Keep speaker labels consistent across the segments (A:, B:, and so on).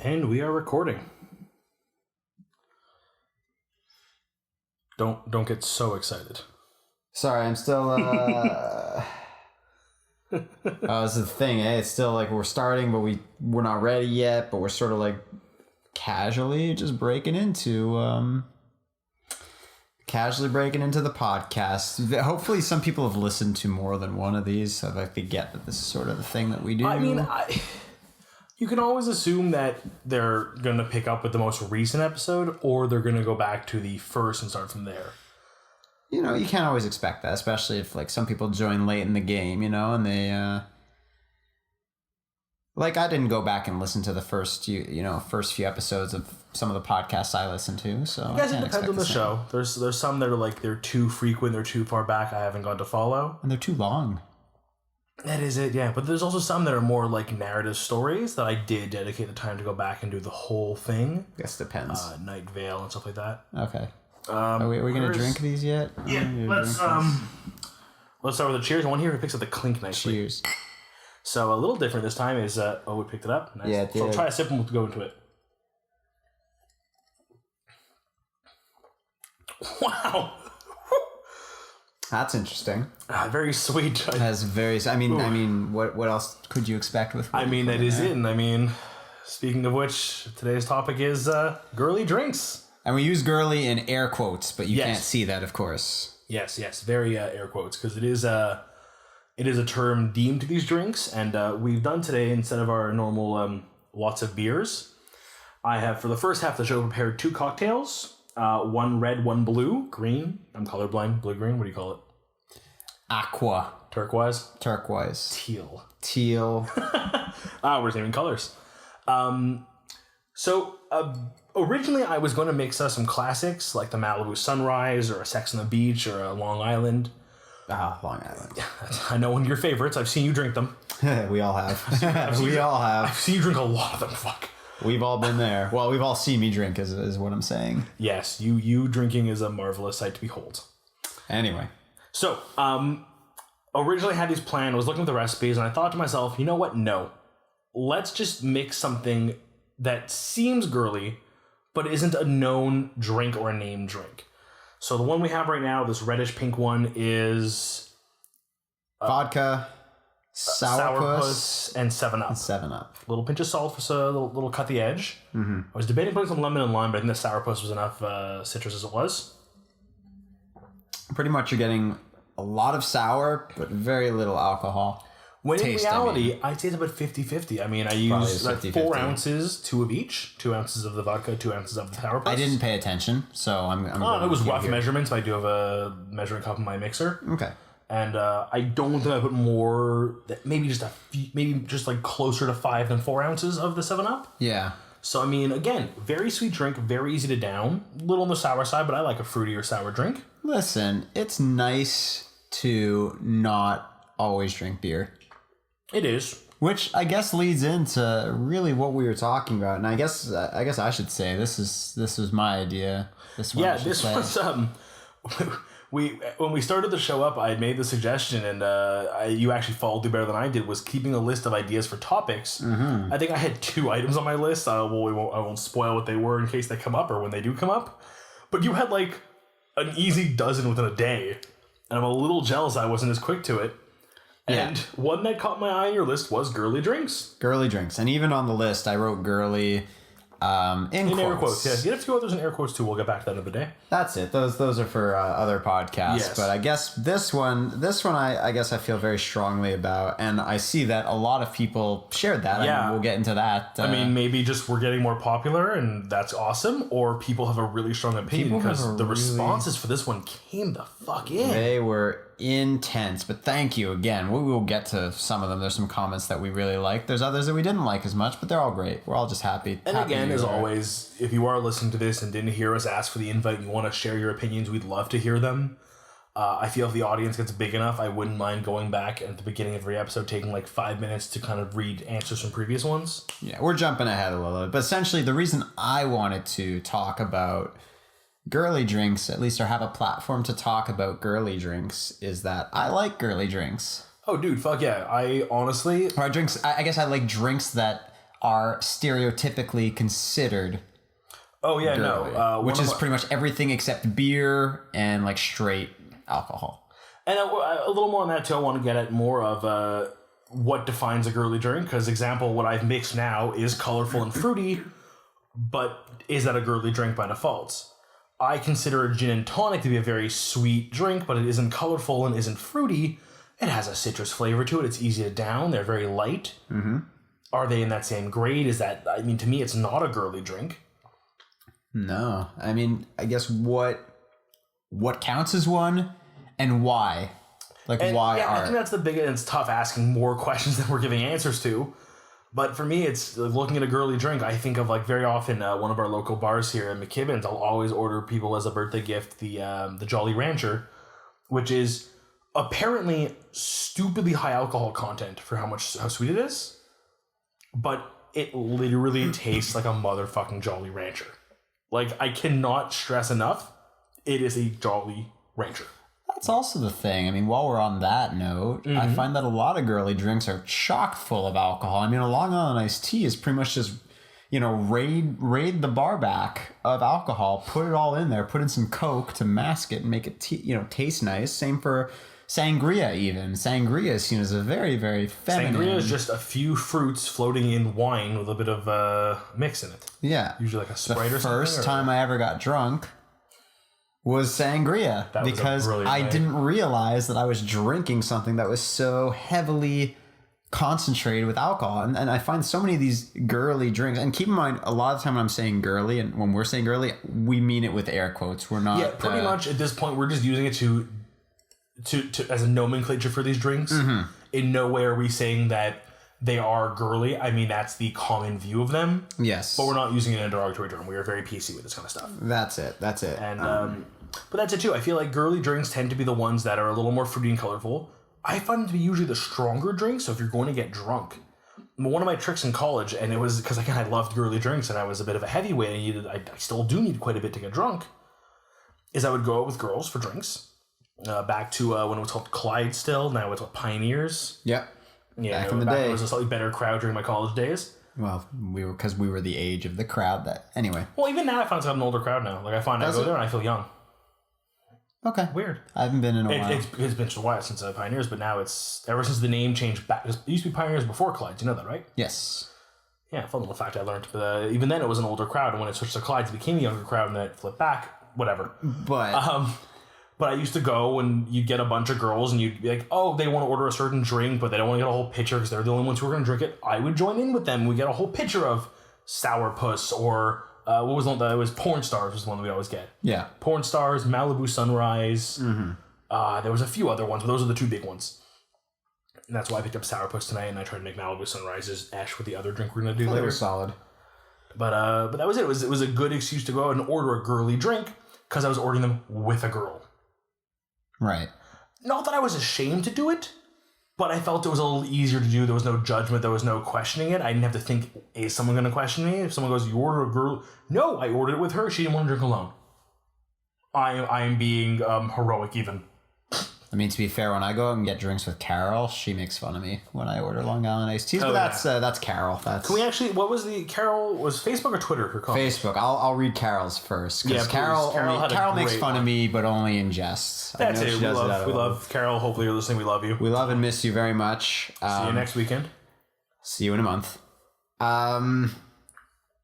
A: And we are recording. Don't get so excited.
B: Sorry, I'm still this is the thing, eh? It's still like we're starting, but we're not ready yet, but we're sort of like casually breaking into the podcast. Hopefully some people have listened to more than one of these, so like they get that this is sort of the thing that we do.
A: I mean, you can always assume that they're going to pick up with the most recent episode, or they're going to go back to the first and start from there.
B: You know, you can't always expect that, especially if like some people join late in the game, you know, and they like I didn't go back and listen to the first few episodes of some of the podcasts I listened to. So
A: I guess it depends on the show. There's some that are like they're too frequent, they're too far back. I haven't gone to follow,
B: and they're too long.
A: That is it, yeah. But there's also some that are more like narrative stories that I did dedicate the time to go back and do the whole thing.
B: I guess it depends.
A: Night Vale and stuff like that.
B: Okay. Are we going to drink these yet?
A: Yeah, let's start with the cheers. One here who picks up the clink nicely.
B: Cheers.
A: So a little different this time is, we picked it up. Nice.
B: Yeah, it did.
A: So try a sip and we'll go into it. Wow.
B: That's interesting.
A: Very sweet.
B: That's very. I mean, what else could you expect with?
A: I mean, that is it. And I mean, speaking of which, today's topic is girly drinks.
B: And we use girly in air quotes, but you can't see that, of course.
A: Yes, very air quotes, because it is a term deemed to these drinks, and we've done today, instead of our normal lots of beers, I have for the first half of the show prepared 2 cocktails. One red, one blue, green. I'm colorblind. Blue, green. What do you call it?
B: Aqua.
A: Turquoise.
B: Teal.
A: We're naming colors. So originally I was going to mix some classics like the Malibu Sunrise or a Sex on the Beach or a Long Island.
B: Long Island.
A: I know one of your favorites. I've seen you drink them.
B: We all have. I've
A: seen you drink a lot of them. Fuck.
B: We've all been there. Well, we've all seen me drink, is what I'm saying.
A: Yes, you drinking is a marvelous sight to behold.
B: Anyway.
A: So, originally I had these planned, I was looking at the recipes, and I thought to myself, you know what? No. Let's just mix something that seems girly, but isn't a known drink or a named drink. So the one we have right now, this reddish pink one, is...
B: vodka... Sourpuss
A: and 7-Up.
B: A
A: little pinch of salt for a little cut the edge.
B: Mm-hmm.
A: I was debating putting some lemon and lime, but I think the Sourpuss was enough citrus as it was.
B: Pretty much you're getting a lot of sour, but very little alcohol.
A: When in reality, I'd say it's about 50-50. I mean, I used 4 ounces, 2 of each. 2 ounces of the vodka, 2 ounces of the Sourpuss.
B: I didn't pay attention, so I'm
A: it was rough measurements, but I do have a measuring cup in my mixer.
B: Okay.
A: And I don't think I put more, maybe just like closer to 5 than 4 ounces of the 7-Up.
B: Yeah.
A: So, I mean, again, very sweet drink, very easy to down. A little on the sour side, but I like a fruity or sour drink.
B: Listen, it's nice to not always drink beer.
A: It is.
B: Which I guess leads into really what we were talking about. And I guess I should say this was my idea. This
A: was when we started the show up, I had made the suggestion, and you actually followed through better than I did, was keeping a list of ideas for topics.
B: Mm-hmm.
A: I think I had 2 items on my list. I won't spoil what they were in case they come up or when they do come up. But you had like an easy dozen within a day. And I'm a little jealous I wasn't as quick to it. And one that caught my eye on your list was girly drinks.
B: Girly drinks. And even on the list, I wrote girly... in
A: air quotes, yeah. You have to go others in air quotes too. We'll get back to that another day.
B: That's it. Those are for other podcasts.
A: Yes.
B: But I guess this one, I guess I feel very strongly about, and I see that a lot of people shared that.
A: Yeah,
B: I mean, we'll get into that.
A: I mean, maybe just we're getting more popular, and that's awesome. Or people have a really strong opinion because the responses for this one came the fuck in.
B: They were intense, but thank you again. We will get to some of them. There's some comments that we really like. There's others that we didn't like as much, but they're all great. We're all just happy.
A: And again, as always, if you are listening to this and didn't hear us ask for the invite and you want to share your opinions, we'd love to hear them. I feel if the audience gets big enough, I wouldn't mind going back at the beginning of every episode, taking like 5 minutes to kind of read answers from previous ones.
B: Yeah, we're jumping ahead a little bit. But essentially, the reason I wanted to talk about girly drinks, at least, or have a platform to talk about girly drinks, is that I like girly drinks.
A: Oh, dude, fuck yeah. I honestly...
B: Or drinks, I guess I like drinks that are stereotypically considered
A: Oh yeah,
B: girly,
A: no.
B: which is pretty much everything except beer and like straight alcohol.
A: And a little more on that too. I want to get at more of what defines a girly drink. Because example, what I've mixed now is colorful and fruity, but is that a girly drink by default? I consider a gin and tonic to be a very sweet drink, but it isn't colorful and isn't fruity. It has a citrus flavor to it. It's easy to down. They're very light. Mm-hmm. Are they in that same grade? Is that, I mean, to me, it's not a girly drink.
B: No. I mean, I guess what counts as one and why? Like, why
A: yeah,
B: are...
A: I think that's the big, and it's tough asking more questions than we're giving answers to. But for me, it's like looking at a girly drink. I think of like very often one of our local bars here in McKibben's. I'll always order people as a birthday gift the Jolly Rancher, which is apparently stupidly high alcohol content for how sweet it is. But it literally tastes like a motherfucking Jolly Rancher. Like, I cannot stress enough, it is a Jolly Rancher.
B: That's also the thing. I mean, while we're on that note, I find that a lot of girly drinks are chock full of alcohol. I mean, a Long Island iced tea is pretty much just, raid the bar back of alcohol, put it all in there, put in some Coke to mask it and make it, taste nice. Same for sangria even. Sangria is seen as a very, very feminine...
A: Sangria is just a few fruits floating in wine with a bit of mix in it.
B: Yeah.
A: Usually like a Sprite or something.
B: The first time I ever got drunk was sangria because I didn't realize that I was drinking something that was so heavily concentrated with alcohol. And I find so many of these girly drinks, and keep in mind, a lot of the time when I'm saying girly, and when we're saying girly, we mean it with air quotes. We're not...
A: Yeah, pretty much at this point, we're just using it to as a nomenclature for these drinks. Mm-hmm. In no way are we saying that they are girly. I mean, that's the common view of them.
B: Yes.
A: But we're not using it in a derogatory term. We are very PC with this kind of stuff.
B: That's it.
A: And but that's it too. I feel like girly drinks tend to be the ones that are a little more fruity and colorful. I find them to be usually the stronger drinks. So if you're going to get drunk, one of my tricks in college, and it was because again I loved girly drinks and I was a bit of a heavyweight and I still do need quite a bit to get drunk, is I would go out with girls for drinks. Back to when it was called Clyde still. Now it's called Pioneers.
B: Yep.
A: Yeah,
B: back in the day.
A: It was a slightly better crowd during my college days.
B: Well, we were the age of the crowd that... Anyway.
A: Well, even now I find it's got an older crowd now. Like I find I go there and I feel young.
B: Okay.
A: Weird.
B: I haven't been in a while.
A: It's been a while since Pioneers, but now it's... Ever since the name changed back... It used to be Pioneers before Clyde's. You know that, right?
B: Yes.
A: Yeah, fun little fact I learned. But even then it was an older crowd, and when it switched to Clyde's, it became a younger crowd, and then it flipped back. Whatever. But I used to go and you'd get a bunch of girls and you'd be like, oh, they want to order a certain drink, but they don't want to get a whole pitcher because they're the only ones who are going to drink it. I would join in with them. We get a whole pitcher of Sourpuss or what was the one that was Porn Stars was the one that we always get.
B: Yeah.
A: Porn Stars, Malibu Sunrise. Mm-hmm. There was a few other ones, but those are the two big ones. And that's why I picked up Sourpuss tonight and I tried to make Malibu Sunrises ash with the other drink we're going to do later.
B: They were solid.
A: But that was it. It was a good excuse to go out and order a girly drink because I was ordering them with a girl.
B: Right.
A: Not that I was ashamed to do it, but I felt it was a little easier to do. There was no judgment. There was no questioning it. I didn't have to think, is someone going to question me? If someone goes, you order a girl... No, I ordered it with her. She didn't want to drink alone. I am being heroic even.
B: I mean, to be fair, when I go out and get drinks with Carol, she makes fun of me when I order Long Island iced teas. But that's Carol.
A: Can we actually? What was Carol? Was Facebook or Twitter her comment?
B: Facebook. I'll read Carol's first because Carol makes fun of me, but only in jest.
A: That's it. We love Carol. Hopefully you're listening. We love you.
B: We love and miss you very much.
A: See you next weekend.
B: See you in a month.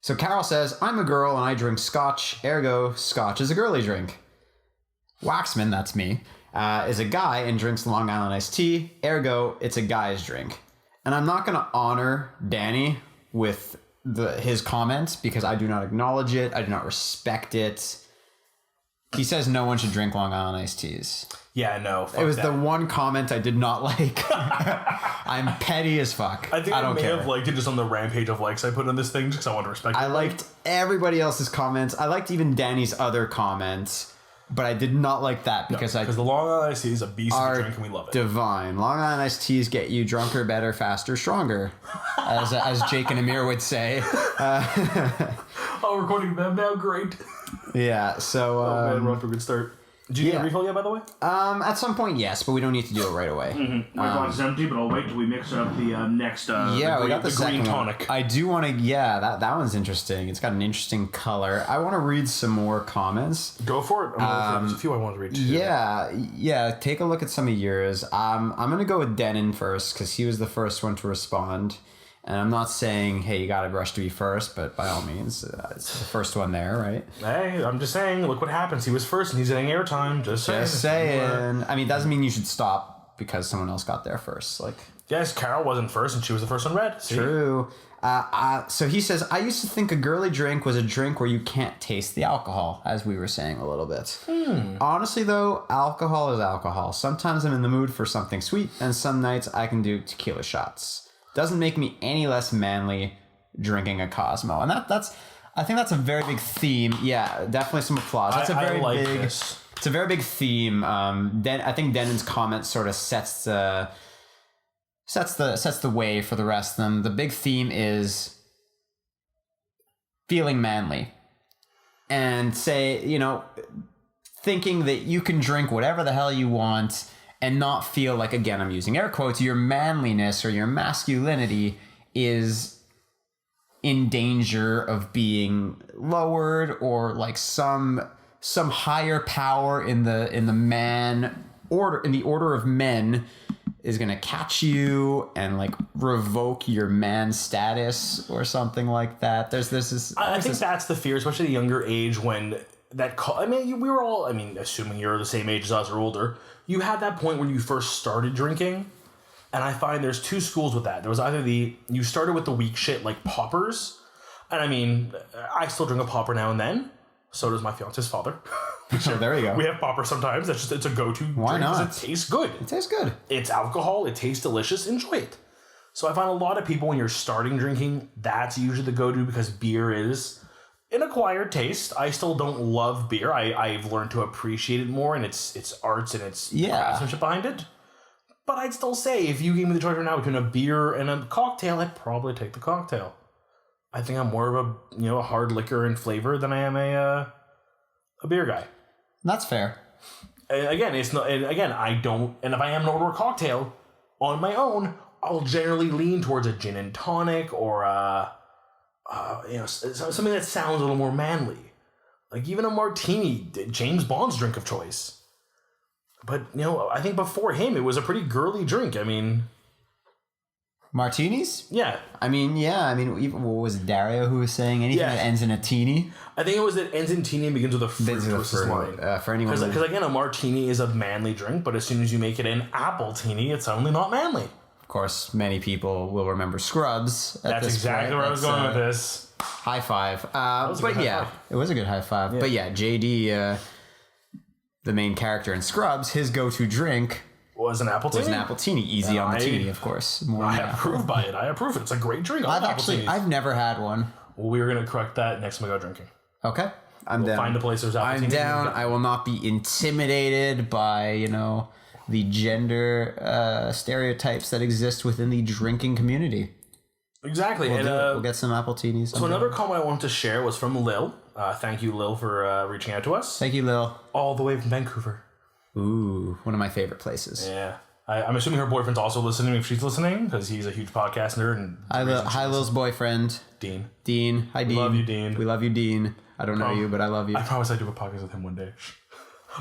B: So Carol says, I'm a girl and I drink scotch, ergo scotch is a girly drink. Waxman, that's me, is a guy and drinks Long Island iced tea, ergo it's a guy's drink. And I'm not going to honor Danny with his comments because I do not acknowledge it. I do not respect it. He says no one should drink Long Island iced teas.
A: Yeah, no.
B: It was the one comment I did not like. I'm petty as fuck.
A: I think I may have liked it just on the rampage of likes I put on this thing because I want to respect it.
B: I liked everybody else's comments. I liked even Danny's other comments. But I did not like that because
A: the Long Island iced tea is a beast of a drink and we love it.
B: Divine. Long Island iced teas get you drunker, better, faster, stronger, as Jake and Amir would say.
A: Recording them now, great.
B: Yeah. So
A: man, we're off to a good start. Do you get a refill yet, by the way?
B: At some point, yes, but we don't need to do it right away.
A: My glass is empty, but I'll wait till we mix up the next.
B: We got the
A: green
B: second
A: tonic.
B: One. I do want to. Yeah, that one's interesting. It's got an interesting color. I want to read some more comments.
A: Go for it. There's a few I want to read too.
B: Yeah. Take a look at some of yours. I'm gonna go with Denon first because he was the first one to respond. And I'm not saying, hey, you got to rush to be first, but by all means, it's the first one there, right?
A: Hey, I'm just saying, look what happens. He was first and he's getting airtime. Just saying.
B: I mean, it doesn't mean you should stop because someone else got there first. Like,
A: yes, Carol wasn't first and she was the first one read. See?
B: True. So he says, I used to think a girly drink was a drink where you can't taste the alcohol, as we were saying a little bit. Honestly, though, alcohol is alcohol. Sometimes I'm in the mood for something sweet, and some nights I can do tequila shots. Doesn't make me any less manly drinking a Cosmo. And I think that's a very big theme. Yeah, definitely some applause. That's It's a very big theme. I think Denon's comment sort of sets the way for the rest of them. The big theme is feeling manly. And thinking that you can drink whatever the hell you want and not feel like, again, I'm using air quotes, your manliness or your masculinity is in danger of being lowered, or like some higher power in the order of men is going to catch you and like revoke your man status or something like that. I
A: think that's the fear, especially at a younger age when we were all, assuming you're the same age as us or older, you had that point when you first started drinking, and I find there's two schools with that. There was either you started with the weak shit like poppers, and I still drink a popper now and then. So does my fiance's father.
B: So there you go.
A: We have poppers sometimes. It's a go-to.
B: Why
A: drink
B: not?
A: It tastes good.
B: It tastes good.
A: It's alcohol. It tastes delicious. Enjoy it. So I find a lot of people when you're starting drinking, that's usually the go-to because beer is an acquired taste. I still don't love beer. I've learned to appreciate it more and its arts and its craftsmanship behind it. But I'd still say if you gave me the choice right now between a beer and a cocktail, I'd probably take the cocktail. I think I'm more of a hard liquor and flavor than I am a beer guy.
B: That's fair.
A: Again, I don't. And if I am to order a cocktail on my own, I'll generally lean towards a gin and tonic or something that sounds a little more manly, like even a martini, James Bond's drink of choice. But I think before him, it was a pretty girly drink.
B: Martinis?
A: Yeah.
B: Even what was it, Dario who was saying anything that ends in a teeny?
A: I think it was that ends in teeny and begins with a fruit versus wine.
B: For anyone,
A: because again, a martini is a manly drink, but as soon as you make it an apple teeny, it's suddenly not manly.
B: Of course, many people will remember Scrubs.
A: That's exactly where I was going with this.
B: High five. It was a good high five. Yeah. But yeah, JD, the main character in Scrubs, his go-to drink
A: was an apple teeny.
B: Easy on the teeny, of course.
A: I approve by it. I approve it. It's a great drink.
B: I've never had one.
A: Well, we're going to correct that next time we go drinking.
B: Okay. I'm down.
A: Find a place there's apple
B: I'm down. I will not be intimidated by, the gender stereotypes that exist within the drinking community.
A: Exactly.
B: We'll get some apple teenies.
A: So another comment I wanted to share was from Lil. Thank you, Lil, for reaching out to us.
B: Thank you, Lil.
A: All the way from Vancouver.
B: Ooh, one of my favorite places.
A: Yeah. I'm assuming her boyfriend's also listening if she's listening, because he's a huge podcast nerd. And
B: hi, Lil's boyfriend.
A: Dean.
B: Hi, Dean.
A: We love you, Dean.
B: We love you, Dean. I don't know you, but I love you.
A: I promise I'd do a podcast with him one day.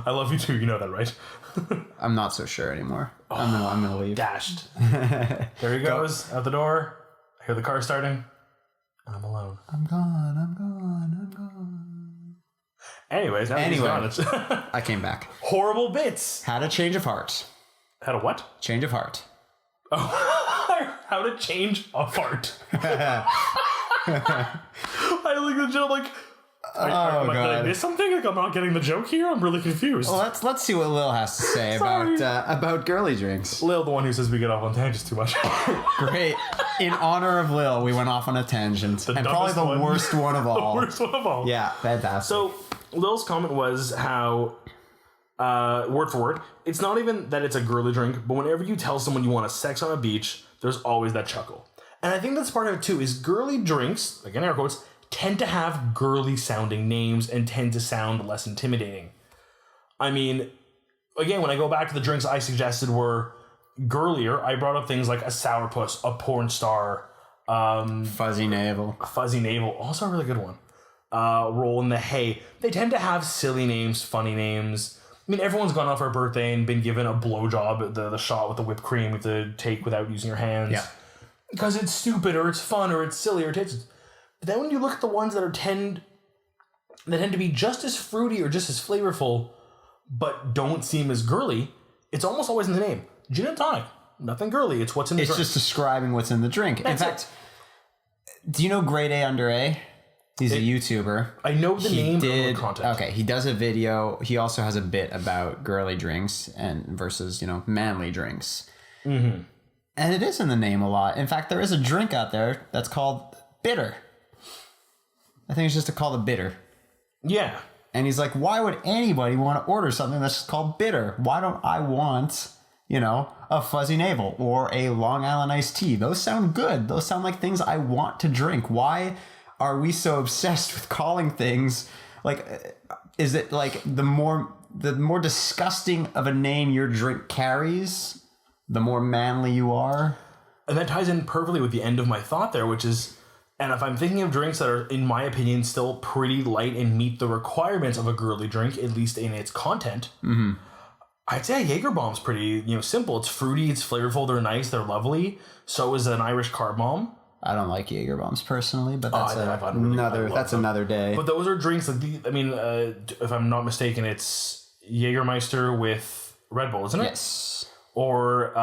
A: I love you too. You know that, right?
B: I'm not so sure anymore. I'm gonna leave.
A: Dashed. There he goes, out the door. I hear the car starting. And I'm alone.
B: I'm gone.
A: Anyways, now he's gone.
B: I came back.
A: Horrible bits.
B: Had a change of heart.
A: Had a what?
B: Change of heart.
A: Oh, how to change a fart. I legit like. Did I miss something? Like I'm not getting the joke here. I'm really confused.
B: Well, let's see what Lil has to say about girly drinks.
A: Lil, the one who says we get off on tangents too much.
B: Great. In honor of Lil, we went off on a tangent, and probably the worst one of all.
A: The worst one of all.
B: Yeah, fantastic.
A: So Lil's comment was how, word for word, it's not even that it's a girly drink, but whenever you tell someone you want a sex on a beach, there's always that chuckle. And I think that's part of it too. Is girly drinks, again air quotes, tend to have girly sounding names and tend to sound less intimidating. I mean, again, when I go back to the drinks I suggested were girlier, I brought up things like a sourpuss, a porn star,
B: Fuzzy navel.
A: fuzzy navel, also a really good one. Roll in the hay. They tend to have silly names, funny names. I mean, everyone's gone out for a birthday and been given a blowjob, the shot with the whipped cream with the take without using your hands.
B: Yeah.
A: Because it's stupid or it's fun or it's silly or it's. But then when you look at the ones that tend to be just as fruity or just as flavorful, but don't seem as girly, it's almost always in the name. Gin and tonic, nothing girly. It's what's in the drink.
B: It's just describing what's in the drink. In fact, do you know Grade A Under A? He's a YouTuber.
A: I know the name, but I don't know the content.
B: Okay, he does a video. He also has a bit about girly drinks and versus, manly drinks. Mm-hmm. And it is in the name a lot. In fact, there is a drink out there that's called bitter. I think it's just called a bitter.
A: Yeah.
B: And he's like, why would anybody want to order something that's just called bitter? Why don't I want, a fuzzy navel or a Long Island iced tea? Those sound good. Those sound like things I want to drink. Why are we so obsessed with calling things is it like the more disgusting of a name your drink carries, the more manly you are?
A: And that ties in perfectly with the end of my thought there, which is, and if I'm thinking of drinks that are, in my opinion, still pretty light and meet the requirements of a girly drink, at least in its content, I'd say a Jaeger bomb's pretty, simple. It's fruity, it's flavorful, they're nice, they're lovely. So is an Irish car bomb.
B: I don't like Jaeger bombs personally, but that's
A: that's
B: another day.
A: But those are drinks if I'm not mistaken, it's Jägermeister with Red Bull, isn't it?
B: Yes.
A: Or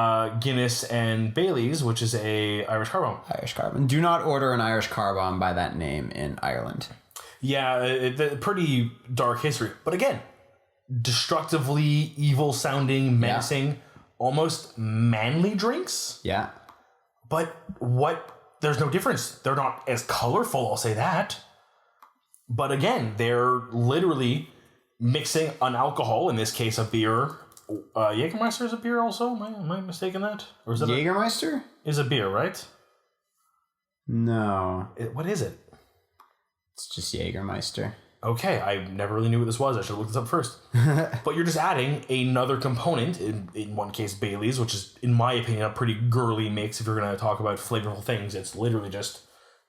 A: Guinness and Bailey's, which is a Irish car bomb.
B: Irish car bomb. Do not order an Irish car bomb by that name in Ireland.
A: Yeah, pretty dark history. But again, destructively evil sounding, menacing, almost manly drinks.
B: Yeah.
A: But there's no difference. They're not as colorful, I'll say that. But again, they're literally mixing an alcohol, in this case a beer. Jägermeister is a beer also? Am I mistaken that? Or is it
B: Jägermeister?
A: Is a beer, right?
B: No.
A: What is it?
B: It's just Jägermeister.
A: Okay, I never really knew what this was. I should have looked this up first. But you're just adding another component, in one case Bailey's, which is, in my opinion, a pretty girly mix if you're going to talk about flavorful things. It's literally just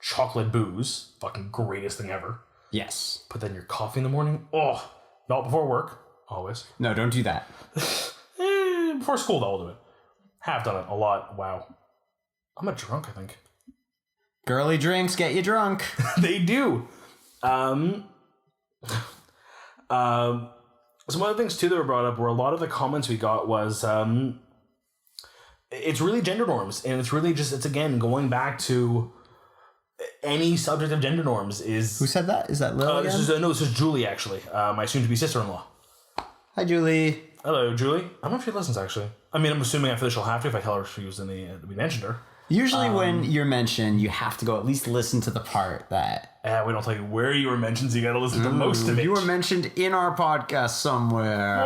A: chocolate booze. Fucking greatest thing ever.
B: Yes.
A: Put that in your coffee in the morning. Oh, not before work. Always.
B: No, don't do that.
A: Before school, though, I'll do it. Have done it a lot. Wow. I'm a drunk, I think.
B: Girly drinks get you drunk.
A: They do. Some other things too that were brought up were a lot of the comments we got was it's really gender norms, and it's really just, it's again going back to any subject of gender norms. Is
B: who said that? Is that Lil?
A: This is Julie, actually, my soon-to-be sister-in-law.
B: Hi, Julie.
A: Hello, Julie. I don't know if she listens, actually. I mean, I'm assuming after this she'll have to if I tell her she was we mentioned her.
B: Usually when you're mentioned, you have to go at least listen to the part that...
A: we don't tell you where you were mentioned, so you gotta listen to most of it.
B: You were mentioned in our podcast somewhere.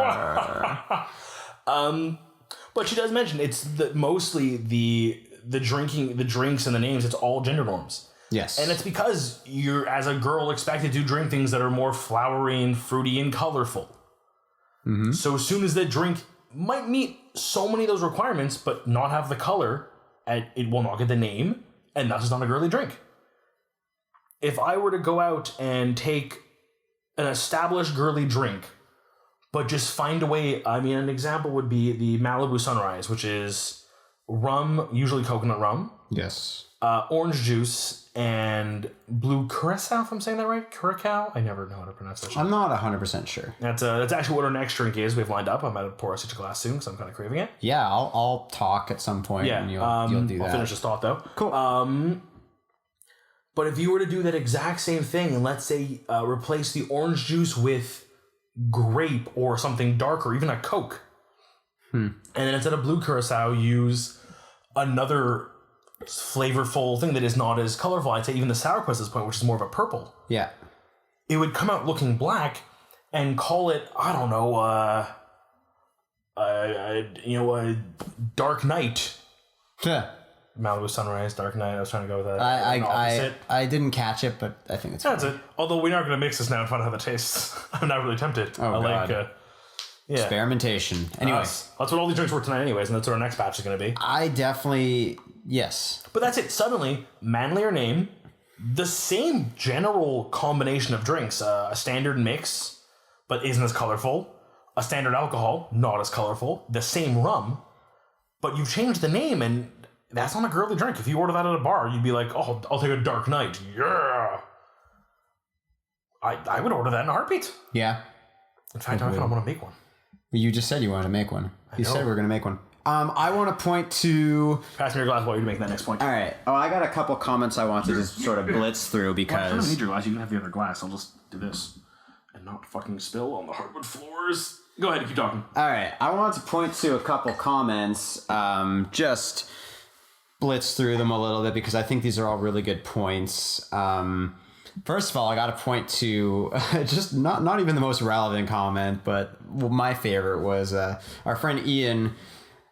A: But she does mention it's mostly the drinks and the names, it's all gender norms.
B: Yes.
A: And it's because you're, as a girl, expected to drink things that are more flowery and fruity and colorful. Mm-hmm. So as soon as that drink might meet so many of those requirements, but not have the color... it will not get the name, and thus it's not a girly drink. If I were to go out and take an established girly drink, but just find a way, an example would be the Malibu Sunrise, which is rum, usually coconut rum.
B: Yes.
A: Orange juice, and blue curacao, if I'm saying that right? Curacao? I never know how to pronounce that shit.
B: I'm not 100% sure.
A: That's actually what our next drink is. We've lined up. I'm going to pour us each a glass soon because I'm kind of craving it.
B: Yeah, I'll talk at some point and you'll do that.
A: I'll finish this thought though.
B: Cool.
A: But if you were to do that exact same thing and let's say replace the orange juice with grape or something darker, even a Coke, and then instead of blue curacao, use another flavorful thing that is not as colorful. I'd say even the sourpuss at this point, which is more of a purple.
B: Yeah.
A: It would come out looking black and call it, I don't know, a Dark Night.
B: Yeah.
A: Malibu Sunrise, Dark Night. I was trying to go with that.
B: I didn't catch it, but I think it's
A: That's it. Although we aren't going to mix this now and find out how it tastes. I'm not really tempted.
B: Oh, God. Experimentation. Anyway.
A: That's what all these drinks were tonight anyways, and that's what our next batch is going to be.
B: I definitely... Yes.
A: But that's it. Suddenly, manlier name, the same general combination of drinks. A standard mix, but isn't as colorful. A standard alcohol, not as colorful. The same rum, but you've changed the name, and that's not a girly drink. If you order that at a bar, you'd be like, oh, I'll take a dark night. Yeah. I would order that in a heartbeat.
B: Yeah.
A: In fact, I kind of want to make one.
B: You just said you wanted to make one. You said we were going to make one. I want to point to...
A: Pass me your glass while you're making that next point.
B: All right. Oh, I got a couple comments I want to just sort of blitz through because...
A: I don't need your glass. You can have the other glass. I'll just do this and not fucking spill on the hardwood floors. Go ahead. Keep talking.
B: All right. I want to point to a couple comments. Just blitz through them a little bit because I think these are all really good points. First of all, I got to point to just not even the most relevant comment, but my favorite was our friend Ian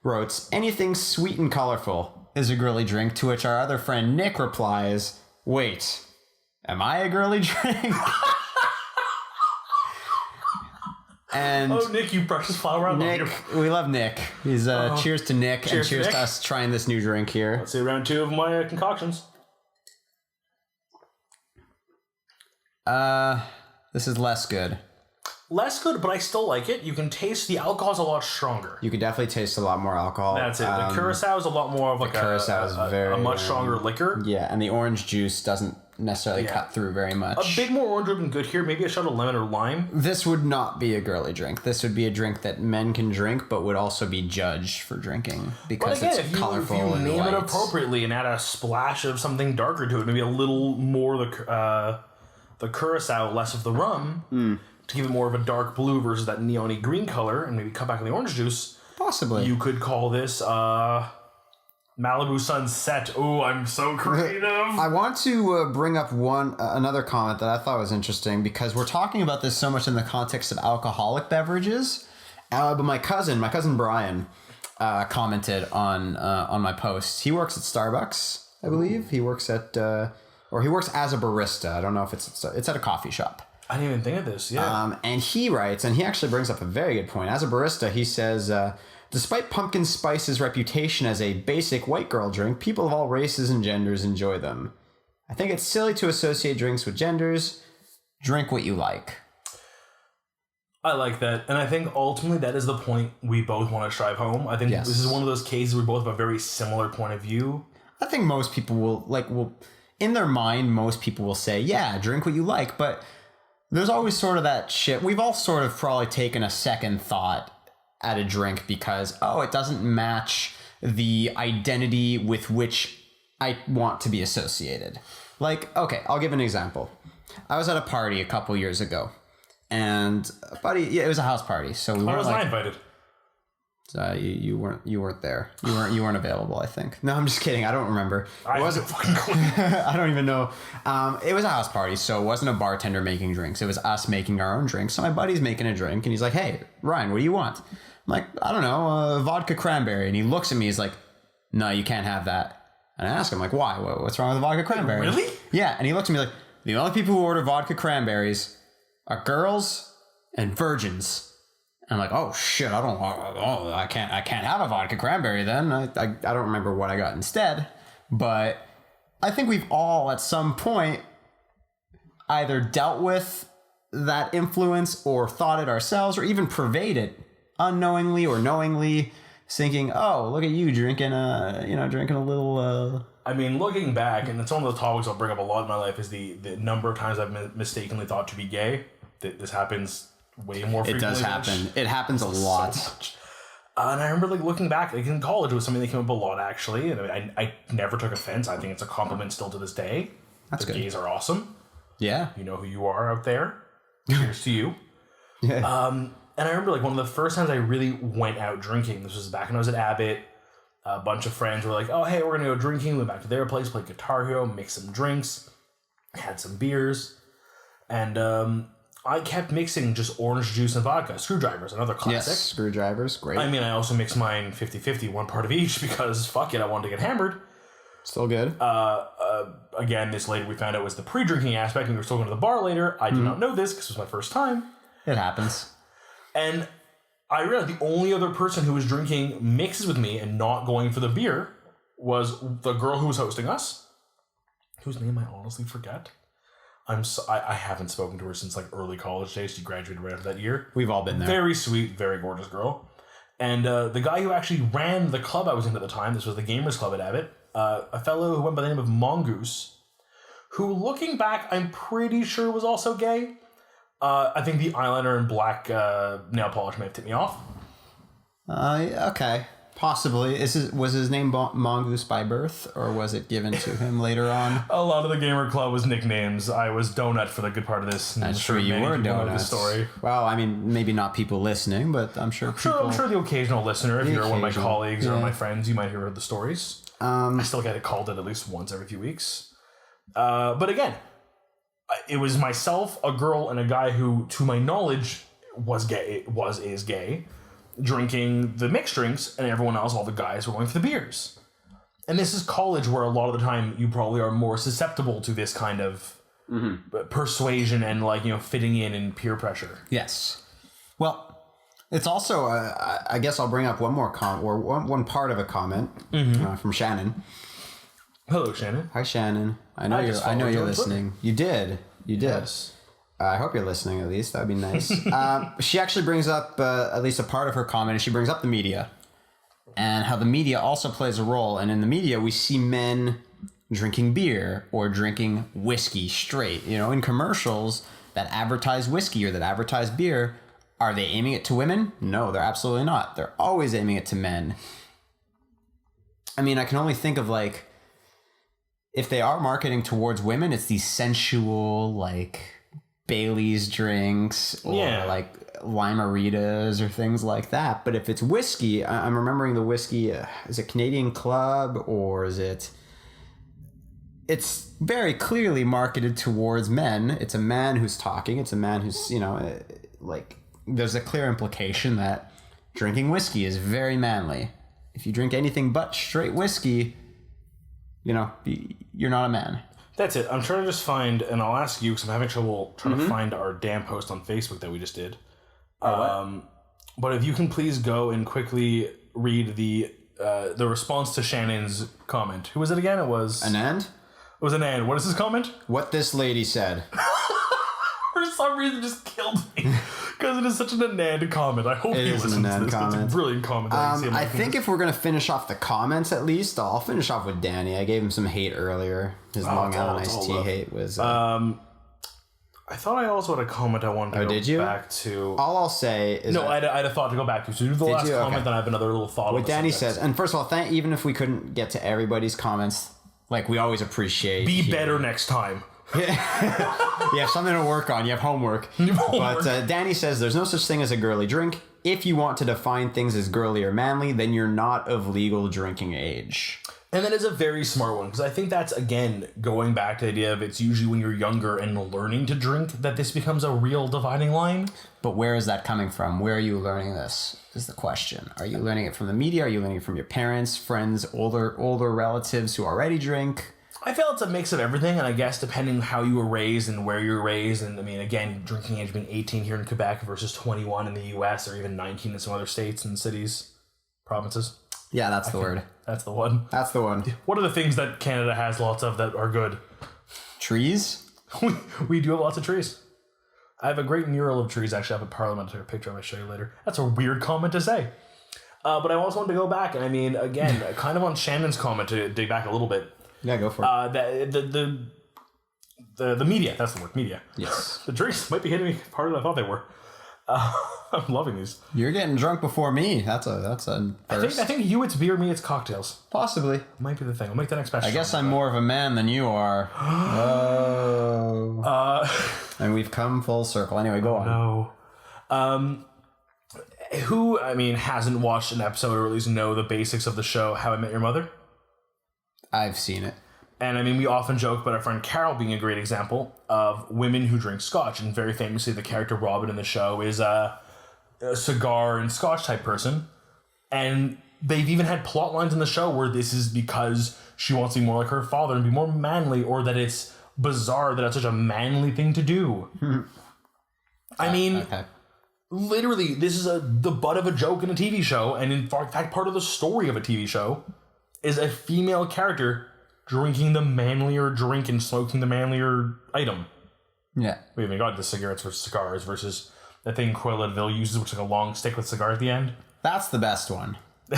B: wrote, anything sweet and colorful is a girly drink, to which our other friend Nick replies, wait, am I a girly drink? And
A: oh, Nick, you precious flower.
B: Nick, we love Nick. He's cheers to Nick, and cheers to us trying this new drink here.
A: Let's see round 2 of my concoctions.
B: This is less good.
A: Less good, but I still like it. You can taste the alcohol's a lot stronger.
B: You can definitely taste a lot more alcohol.
A: That's it. The curacao is a lot more of like a much stronger liquor.
B: Yeah, and the orange juice doesn't necessarily cut through very much.
A: A bit more orange would have been good here. Maybe a shot of lemon or lime.
B: This would not be a girly drink. This would be a drink that men can drink, but would also be judged for drinking because it's colorful and
A: if you name
B: light.
A: it appropriately and add a splash of something darker to it, maybe a little more the curacao, less of the rum, to give it more of a dark blue versus that neon-y green color, and maybe cut back on the orange juice.
B: Possibly.
A: You could call this Malibu Sunset. Oh, I'm so creative.
B: I want to bring up another comment that I thought was interesting because we're talking about this so much in the context of alcoholic beverages. But my cousin Brian, commented on my post. He works at Starbucks, I believe. He works at... or he works as a barista. I don't know if it's at a coffee shop.
A: I didn't even think of this, yeah.
B: And he writes, and he actually brings up a very good point. As a barista, he says, despite pumpkin spice's reputation as a basic white girl drink, people of all races and genders enjoy them. I think it's silly to associate drinks with genders. Drink what you like.
A: I like that. And I think ultimately that is the point we both want to strive home. I think this is one of those cases where we both have a very similar point of view.
B: I think most people will in their mind, most people will say, yeah, drink what you like. But there's always sort of that shit. We've all sort of probably taken a second thought at a drink because, it doesn't match the identity with which I want to be associated. Like, okay, I'll give an example. I was at a party a couple years ago. And it was a house party. So we weren't
A: I invited.
B: You weren't there. You weren't available, I think. No, I'm just kidding. I don't remember.
A: I
B: don't even know. It was a house party, so it wasn't a bartender making drinks. It was us making our own drinks. So my buddy's making a drink, and he's like, "Hey, Ryan, what do you want?" I'm like, "I don't know, vodka cranberry." And he looks at me. He's like, "No, you can't have that." And I ask him, like, "Why? What's wrong with the vodka cranberry?"
A: Really?
B: Yeah. And he looks at me like, "The only people who order vodka cranberries are girls and virgins." I'm like, oh shit, I can't have a vodka cranberry then. I don't remember what I got instead, but I think we've all at some point either dealt with that influence or thought it ourselves or even purveyed it unknowingly or knowingly, thinking, oh, look at you drinking a little.
A: I mean, looking back, and it's one of the topics I'll bring up a lot in my life, is the number of times I've mistakenly thought to be gay. This happens way more frequently.
B: It does happen. It happens a lot.
A: So much. And I remember looking back, in college, it was something that came up a lot, actually. And I never took offense. I think it's a compliment still to this day.
B: That's good.
A: Gays are awesome.
B: Yeah.
A: You know who you are out there. Cheers to you.
B: Yeah.
A: And I remember one of the first times I really went out drinking. This was back when I was at Abbott. A bunch of friends were like, oh, hey, we're going to go drinking. We went back to their place, played Guitar Hero, mixed some drinks, had some beers. And I kept mixing just orange juice and vodka. Screwdrivers, another classic.
B: Yes, screwdrivers, great.
A: I mean, I also mixed mine 50-50, one part of each, because fuck it, I wanted to get hammered.
B: Still good.
A: Again, this later we found out was the pre-drinking aspect, and we were still going to the bar later. I did not know this because it was my first time.
B: It happens.
A: And I realized the only other person who was drinking mixes with me and not going for the beer was the girl who was hosting us, whose name I honestly forget. I haven't spoken to her since like early college days. She graduated right after that year.
B: We've all been there.
A: Very sweet, very gorgeous girl. And the guy who actually ran the club I was in at the time, this was the Gamers Club at Abbott, a fellow who went by the name of Mongoose, who, looking back, I'm pretty sure was also gay. I think the eyeliner and black nail polish may have tipped me off.
B: Okay. Possibly. Was his name Mongoose by birth, or was it given to him later on?
A: A lot of the Gamer Club was nicknames. I was Donut for the good part of this.
B: I'm sure you were Donut.
A: Story.
B: Well, I mean, maybe not people listening, but I'm sure people...
A: I'm sure the occasional listener, if you're one of my colleagues or my friends, you might hear the stories. I still get it called it at least once every few weeks. But again, it was myself, a girl, and a guy who, to my knowledge, is gay, drinking the mixed drinks, and everyone else, all the guys, were going for the beers. And this is college, where a lot of the time you probably are more susceptible to this kind of persuasion and fitting in and peer pressure.
B: Yes. Well, it's also I guess I'll bring up one more one part of a comment from Shannon.
A: Hello, Shannon.
B: Hi, Shannon. I know you're listening. You did.
A: Yes.
B: I hope you're listening at least. That'd be nice. She actually brings up at least a part of her comment, and she brings up the media and how the media also plays a role. And in the media, we see men drinking beer or drinking whiskey straight. In commercials that advertise whiskey or that advertise beer, are they aiming it to women? No, they're absolutely not. They're always aiming it to men. I mean, I can only think of if they are marketing towards women, it's these sensual Bailey's drinks or Lime-A-Ritas or things like that. But if it's whiskey, I'm remembering the whiskey, is it Canadian Club or is it... It's very clearly marketed towards men. It's a man who's talking. It's a man who's, there's a clear implication that drinking whiskey is very manly. If you drink anything but straight whiskey, you're not a man.
A: That's it. I'm trying to just find, and I'll ask you because I'm having trouble trying to find our damn post on Facebook that we just did. But if you can please go and quickly read the response to Shannon's comment. Who was it again? It was
B: Anand?
A: It was Anand. What is his comment?
B: What this lady said.
A: For some reason, just killed me because it is such an Anand comment. I hope he listens to this.
B: Comment.
A: It's a brilliant comment.
B: I think if we're gonna finish off the comments, at least I'll finish off with Danny. I gave him some hate earlier. His Long Island iced tea hate was.
A: I thought I also had a comment I wanted to go back to.
B: All I'll say is
A: I had a thought to go back to. So do the last comment, then I have another little thought.
B: What Danny says, and first of all, even if we couldn't get to everybody's comments, we always appreciate.
A: Be better next time.
B: You have something to work on. You have homework. But Danny says there's no such thing as a girly drink. If you want to define things as girly or manly, then you're not of legal drinking age.
A: And that is a very smart one, because I think that's, again, going back to the idea of it's usually when you're younger and learning to drink that this becomes a real dividing line.
B: But where is that coming from? Where are you learning this is the question. Are you learning it from the media? Are you learning it from your parents, friends, older relatives who already drink?
A: I feel it's a mix of everything, and I guess depending how you were raised and where you were raised, and I mean, again, drinking age being 18 here in Quebec versus 21 in the US, or even 19 in some other states and cities, provinces.
B: Yeah, that's the word.
A: That's the one.
B: That's the one.
A: What are the things that Canada has lots of that are good?
B: Trees?
A: We do have lots of trees. I have a great mural of trees actually up at Parliament. I took a picture I'll show you later. That's a weird comment to say. But I also wanted to go back, and I mean, again, kind of on Shannon's comment to dig back a little bit.
B: Yeah, go for
A: it. The media, that's the word, media.
B: Yes.
A: The drinks might be hitting me harder than I thought they were. I'm loving these.
B: You're getting drunk before me. That's a first.
A: I think you it's beer, me it's cocktails.
B: Possibly.
A: Might be the thing. I'll make that next special.
B: I guess I'm more of a man than you are. And we've come full circle. Anyway, go on.
A: No. Who, I mean, hasn't watched an episode or at least know the basics of the show How I Met Your Mother?
B: I've seen it.
A: And I mean, we often joke about our friend Carol being a great example of women who drink scotch. And very famously, the character Robin in the show is a cigar and scotch type person. And they've even had plot lines in the show where this is because she wants to be more like her father and be more manly, or that it's bizarre that it's such a manly thing to do. I mean, literally, this is the butt of a joke in a TV show, and in fact, part of the story of a TV show is a female character drinking the manlier drink and smoking the manlier item.
B: Yeah.
A: We haven't got the cigarettes versus cigars versus the thing Cruella de Vil uses, which is like a long stick with cigar at the end.
B: That's the best one.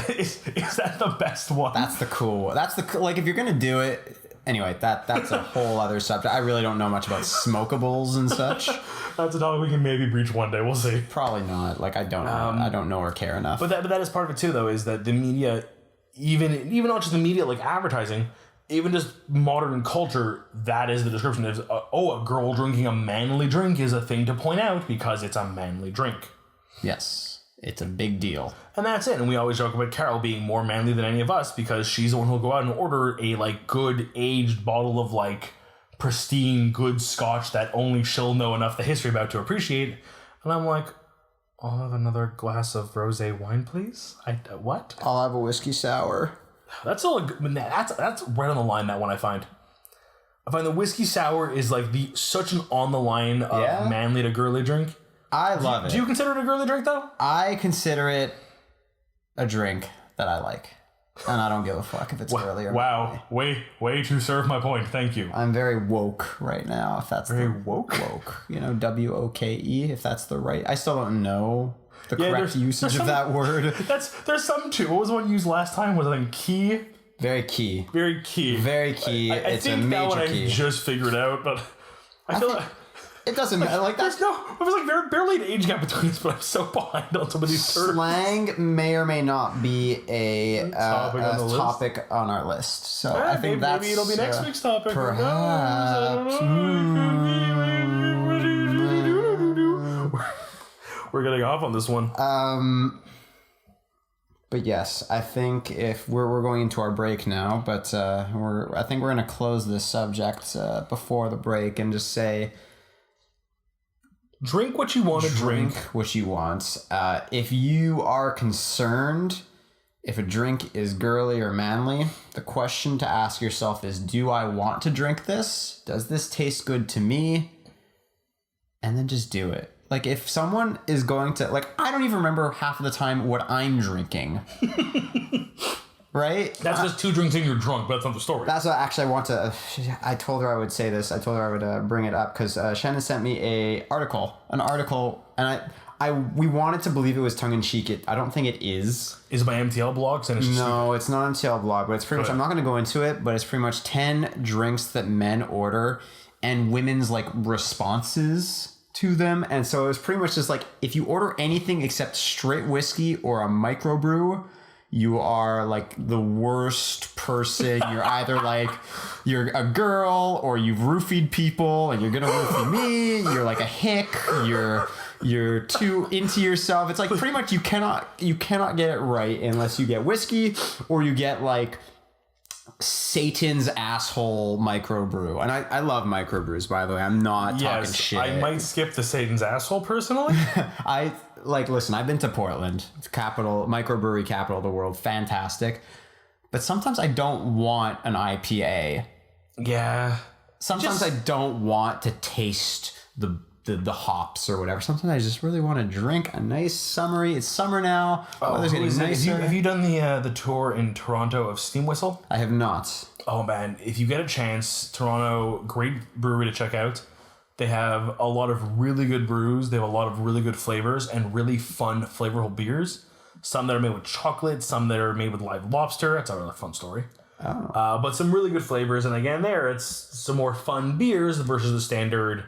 A: is that the best one?
B: That's the cool one. That's the like if you're gonna do it. Anyway, that's a whole other subject. I really don't know much about smokables and such.
A: That's a topic we can maybe breach one day. We'll see.
B: Probably not. Like I don't know. I don't know or care enough.
A: But that is part of it too, though, is that the media, even not just the media, like advertising, even just modern culture, that is the description. Is a girl drinking a manly drink is a thing to point out because it's a manly drink.
B: Yes, it's a big deal.
A: And that's it. And we always joke about Carol being more manly than any of us because she's the one who'll go out and order a like good aged bottle of like pristine good scotch that only she'll know enough the history about to appreciate. And I'm like, I'll have another glass of rosé wine, please. What?
B: I'll have a whiskey sour.
A: That's all. That's right on the line. That one I find the whiskey sour is like such an on the line of manly to girly drink.
B: I love it.
A: Do you consider it a girly drink though?
B: I consider it a drink that I like, and I don't give a fuck if it's girly or
A: wow. Way to serve my point. Thank you.
B: I'm very woke right now. If that's
A: very woke.
B: You know, WOKE. If that's the right. I still don't know the correct usage of that word.
A: There's some too. What was the one used last time? Was I think key?
B: Very key.
A: Very key.
B: Very key.
A: It's
B: a major
A: that one
B: key.
A: I just figured out, but I feel like
B: it doesn't matter. Like that's
A: there was like barely an age gap between us, but I'm so behind on some of these terms.
B: Slang may or may not be a topic on our list. So I think maybe
A: it'll be next week's topic.
B: Perhaps.
A: We're getting off on this one.
B: But yes, I think if we're going into our break now, but I think we're going to close this subject before the break and just say,
A: drink what you want to drink.
B: What you want. If you are concerned if a drink is girly or manly, the question to ask yourself is, do I want to drink this? Does this taste good to me? And then just do it. Like, if someone is going to... Like, I don't even remember half of the time what I'm drinking. Right?
A: That's just 2 drinks and you're drunk, but that's not the story.
B: That's what actually I want to... I told her I would say this. I told her I would bring it up because Shannon sent me an article, and we wanted to believe it was tongue-in-cheek. I don't think it is.
A: Is it by MTL blogs? And
B: No, it's not MTL blog, but it's pretty much... I'm not going to go into it, but it's pretty much 10 drinks that men order and women's, like, responses to them. And so it was pretty much just like, if you order anything except straight whiskey or a microbrew, you are like the worst person. You're either like, you're a girl, or you've roofied people and you're gonna roofie me. You're like a hick. You're too into yourself. It's like pretty much you cannot get it right unless you get whiskey or you get like Satan's asshole microbrew. And I love microbrews, by the way. I'm not talking shit.
A: I might skip the Satan's asshole personally.
B: Listen, I've been to Portland. It's microbrewery capital of the world. Fantastic. But sometimes I don't want an IPA.
A: Yeah.
B: Sometimes I don't want to taste the hops or whatever. Sometimes I just really want to drink a nice summery. It's summer now. Weather's getting nicer.
A: Have you done the tour in Toronto of Steam Whistle?
B: I have not.
A: Oh man, if you get a chance, Toronto, great brewery to check out. They have a lot of really good brews. They have a lot of really good flavors and really fun, flavorful beers. Some that are made with chocolate, some that are made with live lobster. That's a really fun story.
B: Oh.
A: But some really good flavors. And again, it's some more fun beers versus the standard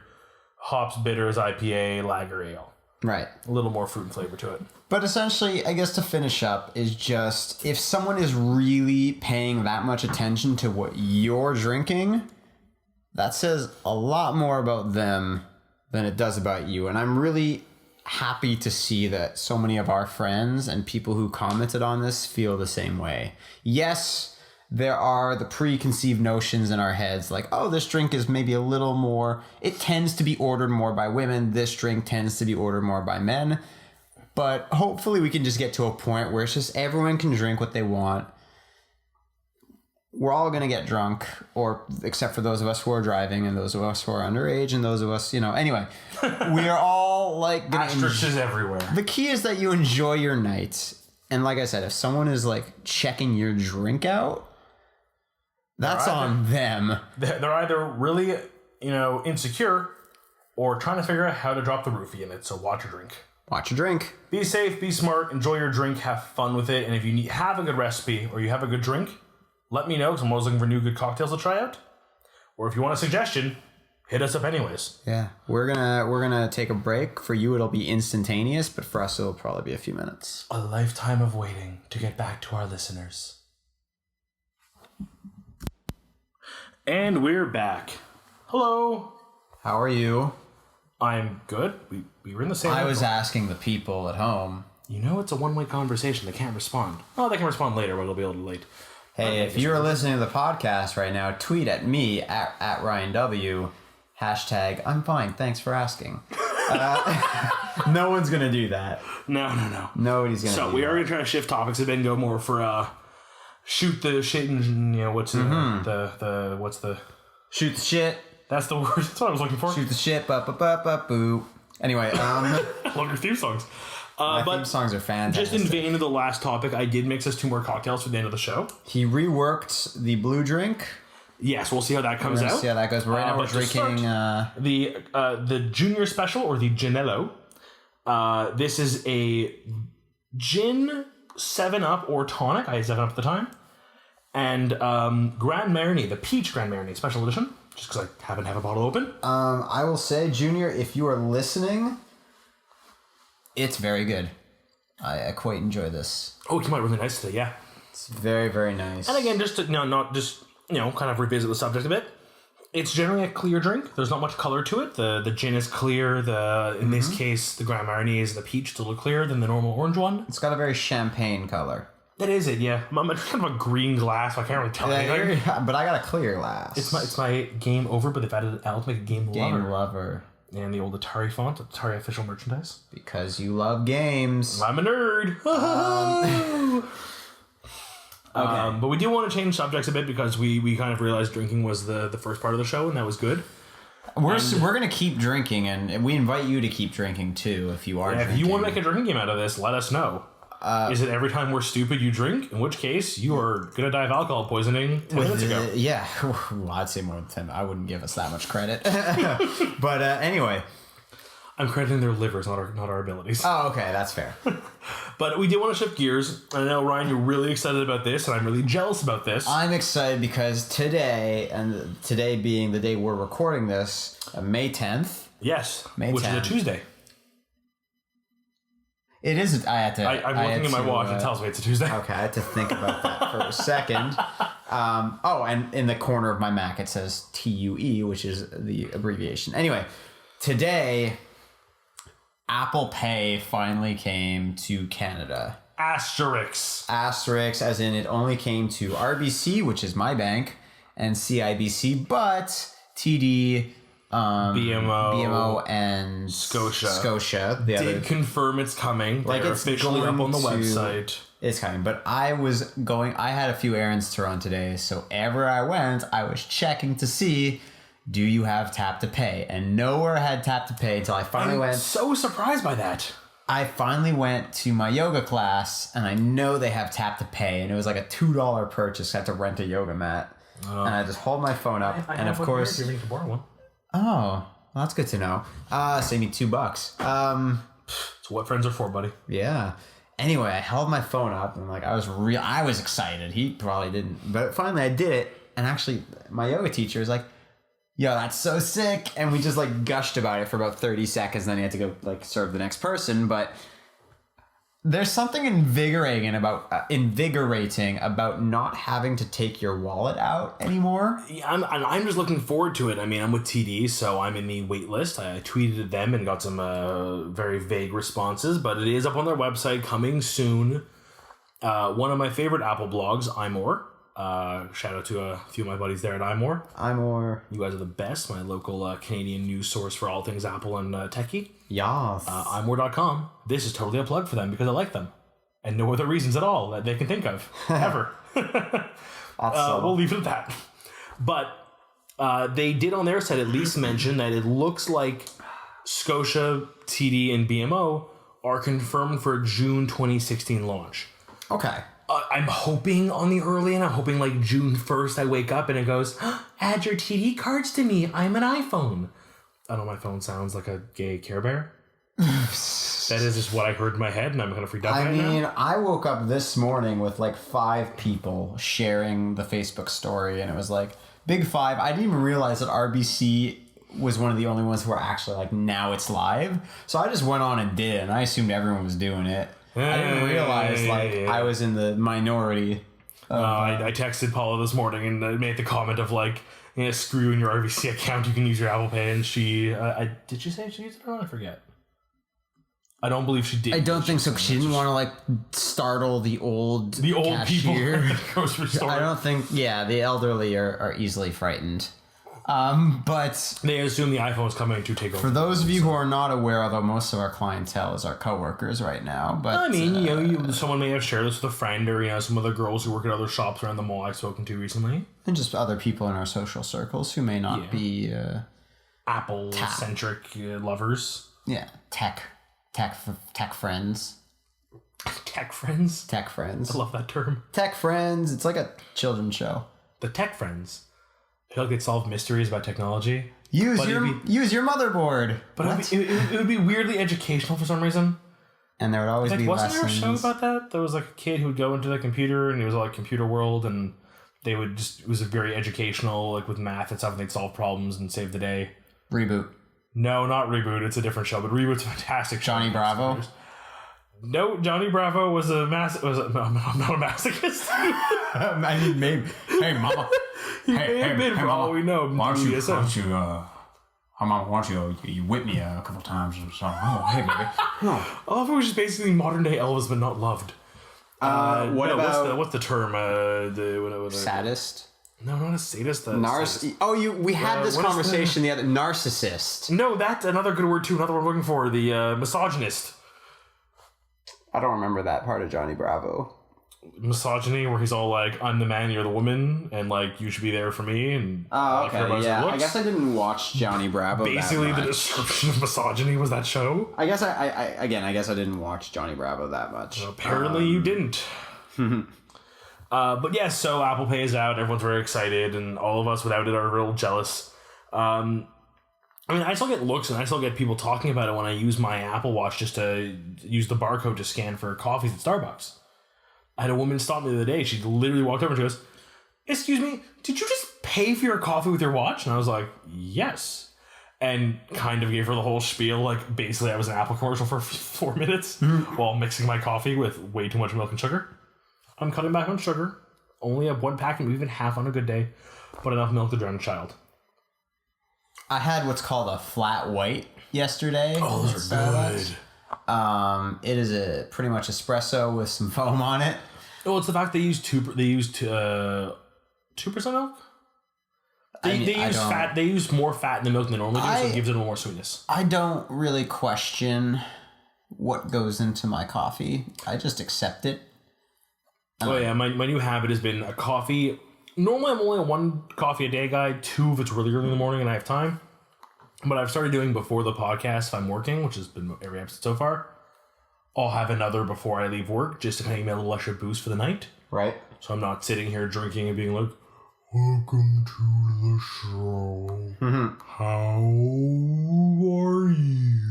A: hops, bitters, IPA, lager, ale.
B: Right.
A: A little more fruit and flavor to it.
B: But essentially, I guess to finish up is just, if someone is really paying that much attention to what you're drinking, that says a lot more about them than it does about you. And I'm really happy to see that so many of our friends and people who commented on this feel the same way. Yes, there are the preconceived notions in our heads like, oh, this drink is maybe a little more... It tends to be ordered more by women. This drink tends to be ordered more by men. But hopefully we can just get to a point where it's just everyone can drink what they want. we're all going to get drunk, or except for those of us who are driving and those of us who are underage and those of us, anyway, we are all like going to
A: Asterisks everywhere.
B: The key is that you enjoy your night. And like I said, if someone is like checking your drink out, that's on them.
A: They're either really, insecure or trying to figure out how to drop the roofie in it. So watch your drink.
B: Watch your drink.
A: Be safe, be smart, enjoy your drink, have fun with it. And if you have a good recipe or you have a good drink, let me know, because I'm always looking for new good cocktails to try out. Or if you want a suggestion, hit us up anyways.
B: Yeah, we're gonna take a break. For you, it'll be instantaneous, but for us, it'll probably be a few minutes.
A: A lifetime of waiting to get back to our listeners. And we're back. Hello.
B: How are you?
A: I'm good. We were in the same.
B: I was asking the people at home.
A: It's a one-way conversation. They can't respond. Oh, they can respond later, but it'll be a little late.
B: Hey, if you're listening to the podcast right now, tweet at me at Ryan W. # I'm fine. Thanks for asking. No one's gonna do that.
A: No.
B: Nobody's gonna.
A: So
B: do
A: we
B: that.
A: are gonna try to shift topics a bit and go more for shoot the shit and what's the what's the
B: shoot the shit.
A: That's the word. That's what I was looking for.
B: Shoot the shit. Boo. Anyway,
A: I love your theme songs.
B: my
A: But
B: theme songs are fantastic.
A: just in vain of the last topic, I did mix us 2 more cocktails for the end of the show.
B: He reworked the blue drink.
A: Yes, we'll see how that comes out.
B: See how that goes. But right now we're
A: but to start,
B: drinking.
A: the junior special, or the Ginello. This is a gin 7-Up or tonic. I had 7-Up at the time. And Grand Marnier, the peach Grand Marnier special edition. Just because I happen to have a bottle open.
B: I will say, Junior, if you are listening, it's very good. I quite enjoy this.
A: Oh, it came out really nice today, yeah.
B: It's very, very nice.
A: And again, just to not just kind of revisit the subject a bit. It's generally a clear drink. There's not much color to it. The gin is clear. In this case, the Grand Marnier is the peach. It's a little clearer than the normal orange one.
B: It's got a very champagne color.
A: That is it, yeah. I'm kind of a green glass, so I can't really tell anything.
B: But I got a clear glass.
A: It's my game over, but they've added an L to make a game
B: lover.
A: And the old Atari font, Atari official merchandise.
B: Because you love games.
A: I'm a nerd. Okay. But we do want to change subjects a bit because we kind of realized drinking was the first part of the show, and that was good.
B: We're going to keep drinking, and we invite you to keep drinking too if you are drinking.
A: If you want to make a drinking game out of this, let us know. Is it every time we're stupid you drink? In which case, you are going to die of alcohol poisoning 10 minutes ago.
B: Yeah. Well, I'd say more than 10. I wouldn't give us that much credit. But anyway.
A: I'm crediting their livers, not our abilities.
B: Oh, okay. That's fair.
A: But we do want to shift gears. I know, Ryan, you're really excited about this, and I'm really jealous about this.
B: I'm excited because today being the day we're recording this, May 10th.
A: Yes,
B: May
A: which
B: 10th.
A: is a Tuesday.
B: It is. I'm
A: looking at my watch. It tells me it's a Tuesday.
B: Okay, I had to think about that for a second. And in the corner of my Mac it says TUE, which is the abbreviation. Anyway, today Apple Pay finally came to Canada.
A: Asterisk,
B: as in it only came to RBC, which is my bank, and CIBC, but TD, BMO, and Scotia.
A: Did confirm it's coming. Like it's officially up on the website.
B: It's coming, but I had a few errands to run today, so everywhere I went, I was checking to see, do you have tap to pay? And nowhere had tap to pay until I finally went.
A: So surprised by that.
B: I finally went to my yoga class, and I know they have tap to pay, and it was like a $2 purchase. I had to rent a yoga mat, and I just hold my phone up, and of course,
A: you can borrow one.
B: Oh, well, that's good to know. Save me $2.
A: It's what friends are for, buddy.
B: Yeah. Anyway, I held my phone up, and I was excited. He probably didn't, but finally I did it. And actually, my yoga teacher was like, "Yo, that's so sick!" And we just gushed about it for about 30 seconds. Then he had to go serve the next person. But there's something invigorating about not having to take your wallet out anymore.
A: Yeah, I'm just looking forward to it. I mean, I'm with TD, so I'm in the wait list. I tweeted at them and got some very vague responses, but it is up on their website, coming soon. One of my favorite Apple blogs, iMore. Shout out to a few of my buddies there at iMore. You guys are the best. My local Canadian news source for all things Apple and techie.
B: Yes.
A: iMore.com. This is totally a plug for them because I like them. And no other reasons at all that they can think of. Ever. We'll leave it at that. But they did on their side at least mention that it looks like Scotia, TD, and BMO are confirmed for June 2016 launch.
B: Okay.
A: I'm hoping on the early end. I'm hoping like June 1st I wake up and it goes, add your TD cards to me. I'm an iPhone. I know my phone sounds like a gay Care Bear. That is just what I heard in my head, and I'm kind of freaked out right now.
B: I woke up this morning with like 5 people sharing the Facebook story, and it was like, big 5. I didn't even realize that RBC was one of the only ones who were actually like, now it's live. So I just went on and did it, and I assumed everyone was doing it. I didn't realize I was in the minority.
A: I texted Paula this morning and I made the comment of like, screw you in your RBC account, you can use your Apple Pay, and she, did she say she used it or not? I forget. I don't believe she did.
B: I don't think so. She didn't want to like startle the old cashier.
A: People at the grocery store.
B: I don't think. Yeah, the elderly are easily frightened. But
A: they assume the iPhone is coming to take over.
B: For those of you who are not aware, although most of our clientele is our coworkers right now, but
A: I mean, someone may have shared this with a friend, or some other girls who work at other shops around the mall I've spoken to recently,
B: and just other people in our social circles who may not be
A: Apple-centric lovers.
B: Yeah, tech friends.
A: Tech friends?
B: Tech friends.
A: I love that term.
B: Tech friends. It's like a children's show.
A: The tech friends. I feel like they'd solve mysteries about technology.
B: Use your motherboard.
A: But it would be weirdly educational for some reason.
B: And there would always be
A: wasn't
B: lessons.
A: There a show about that? There was like a kid who would go into the computer and he was like Computer World, and they would it was very educational, like with math and stuff, and they'd solve problems and save the day.
B: Reboot.
A: No, not Reboot. It's a different show, but Reboot's a fantastic show.
B: Johnny Bravo?
A: No, Johnny Bravo was a I'm not a masochist.
B: I mean, maybe. Hey, mama.
A: Hey, for all we know.
C: Why don't you whip me a couple times or something? Oh, hey, baby.
A: I love it was just basically modern day Elvis, but not loved. What's the term?
B: Sadist?
A: No, not a sadist.
B: We had this conversation the other. Narcissist.
A: No, that's another good word too. Another word I'm looking for. The misogynist.
B: I don't remember that part of Johnny Bravo.
A: Misogyny, where he's all like, "I'm the man, you're the woman, and like you should be there for me." And
B: okay, yeah. I guess I didn't watch Johnny Bravo.
A: Basically, the description of misogyny was that show.
B: I guess I didn't watch Johnny Bravo that much.
A: Apparently, you didn't. But yeah, so Apple Pay is out. Everyone's very excited, and all of us without it are real jealous. I mean, I still get looks, and I still get people talking about it when I use my Apple Watch just to use the barcode to scan for coffees at Starbucks. I had a woman stop me the other day. She literally walked over and she goes, "Excuse me, did you just pay for your coffee with your watch?" And I was like, "Yes." And kind of gave her the whole spiel. Like, basically, I was an Apple commercial for 4 minutes while mixing my coffee with way too much milk and sugar. I'm cutting back on sugar. Only have 1 pack and even half on a good day, but enough milk to drown a child.
B: I had what's called a flat white yesterday.
A: Oh, those are good.
B: It is pretty much espresso with some foam on it.
A: Oh, it's the fact they use 2% milk. They use more fat in the milk than they normally do, so it gives it a little more sweetness.
B: I don't really question what goes into my coffee. I just accept it.
A: Oh yeah, my new habit has been a coffee. Normally, I'm only a 1 coffee a day guy. 2 if it's really early in the morning and I have time. But I've started doing before the podcast if I'm working, which has been every episode so far. I'll have another before I leave work just to kind of give me a little extra boost for the night.
B: Right.
A: So I'm not sitting here drinking and being like, "Welcome to the show. How are you?"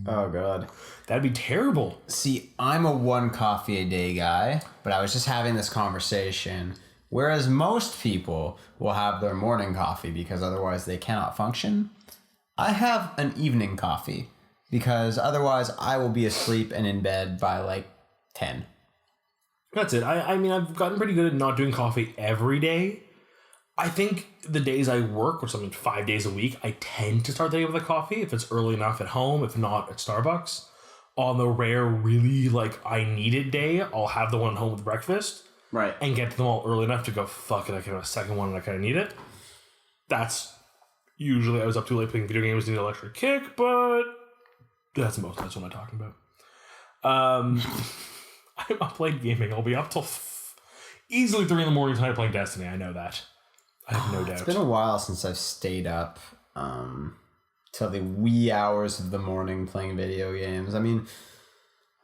B: Oh, God.
A: That'd be terrible.
B: See, I'm a 1 coffee a day guy, but I was just having this conversation. Whereas most people will have their morning coffee because otherwise they cannot function. I have an evening coffee because otherwise I will be asleep and in bed by like 10.
A: That's it. I mean, I've gotten pretty good at not doing coffee every day. I think the days I work, which is 5 days a week, I tend to start the day with a coffee if it's early enough at home, if not at Starbucks. On the rare, really, I need it day, I'll have the one at home with breakfast.
B: Right.
A: And get to them all early enough to go, fuck it, I can have a second one and I kind of need it. That's usually, I was up too late playing video games, need an electric kick, but that's what I'm talking about. I'm up late gaming. I'll be up till Easily 3 in the morning tonight playing Destiny. I know that. I have no doubt.
B: It's been a while since I've stayed up till the wee hours of the morning playing video games. I mean,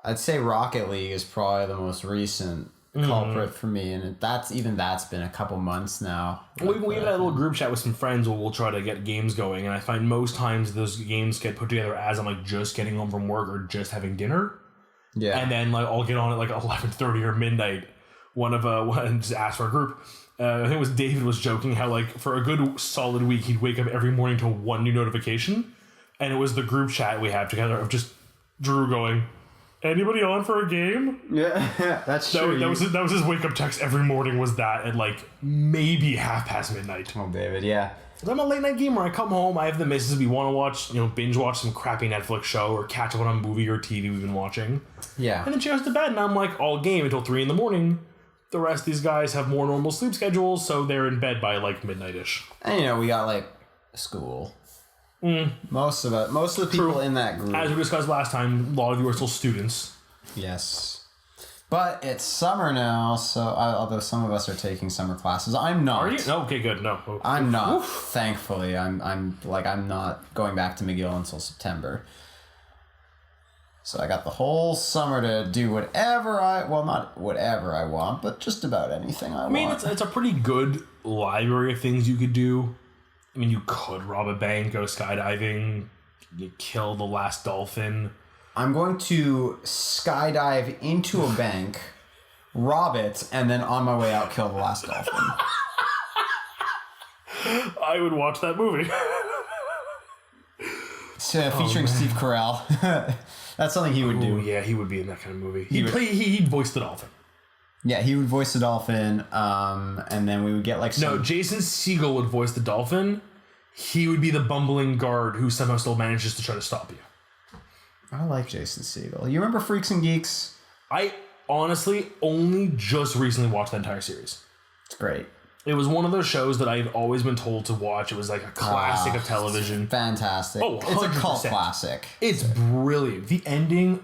B: I'd say Rocket League is probably the most recent culprit for me, and that's been a couple months now.
A: We have that little group chat with some friends where we'll try to get games going, and I find most times those games get put together as I'm like just getting home from work or just having dinner.
B: Yeah.
A: And then like I'll get on at like 11:30 or midnight. One just asked for a group. I think it was David was joking how like for a good solid week he'd wake up every morning to one new notification, and it was the group chat we have together of just Drew going, "Anybody on for a game?"
B: Yeah, that's true.
A: That was his wake up text every morning. Was that at like maybe midnight?
B: Oh, David, yeah.
A: I'm a late night gamer. I come home, I have the missus. We want to watch, binge watch some crappy Netflix show or catch up on a movie or TV we've been watching.
B: Yeah.
A: And then she goes to bed, and I'm like all game until 3 a.m. The rest of these guys have more normal sleep schedules, so they're in bed by like midnight-ish.
B: And we got like school. Most of the people in that group.
A: As we discussed last time, a lot of you are still students.
B: Yes. But it's summer now, so although some of us are taking summer classes, I'm not.
A: Are you? No, okay, good. No. Oh.
B: I'm not. Thankfully, I'm not going back to McGill until September. So I got the whole summer to do not whatever I want, but just about anything I want.
A: I mean, it's a pretty good library of things you could do. I mean, you could rob a bank, go skydiving, you kill the last dolphin.
B: I'm going to skydive into a bank, rob it, and then on my way out kill the last dolphin.
A: I would watch that movie.
B: Featuring Steve Carell. That's something he would do.
A: Yeah, he would be in that kind of movie. He'd voice the dolphin.
B: Yeah, he would voice the dolphin, and then we would get like some...
A: No, Jason Segel would voice the dolphin. He would be the bumbling guard who somehow still manages to try to stop you.
B: I like Jason Segel. You remember Freaks and Geeks?
A: I honestly only just recently watched that entire series.
B: It's great.
A: It was one of those shows that I've always been told to watch. It was like a classic of television.
B: Fantastic.
A: Oh, 100%.
B: It's a cult classic.
A: It's brilliant. The ending,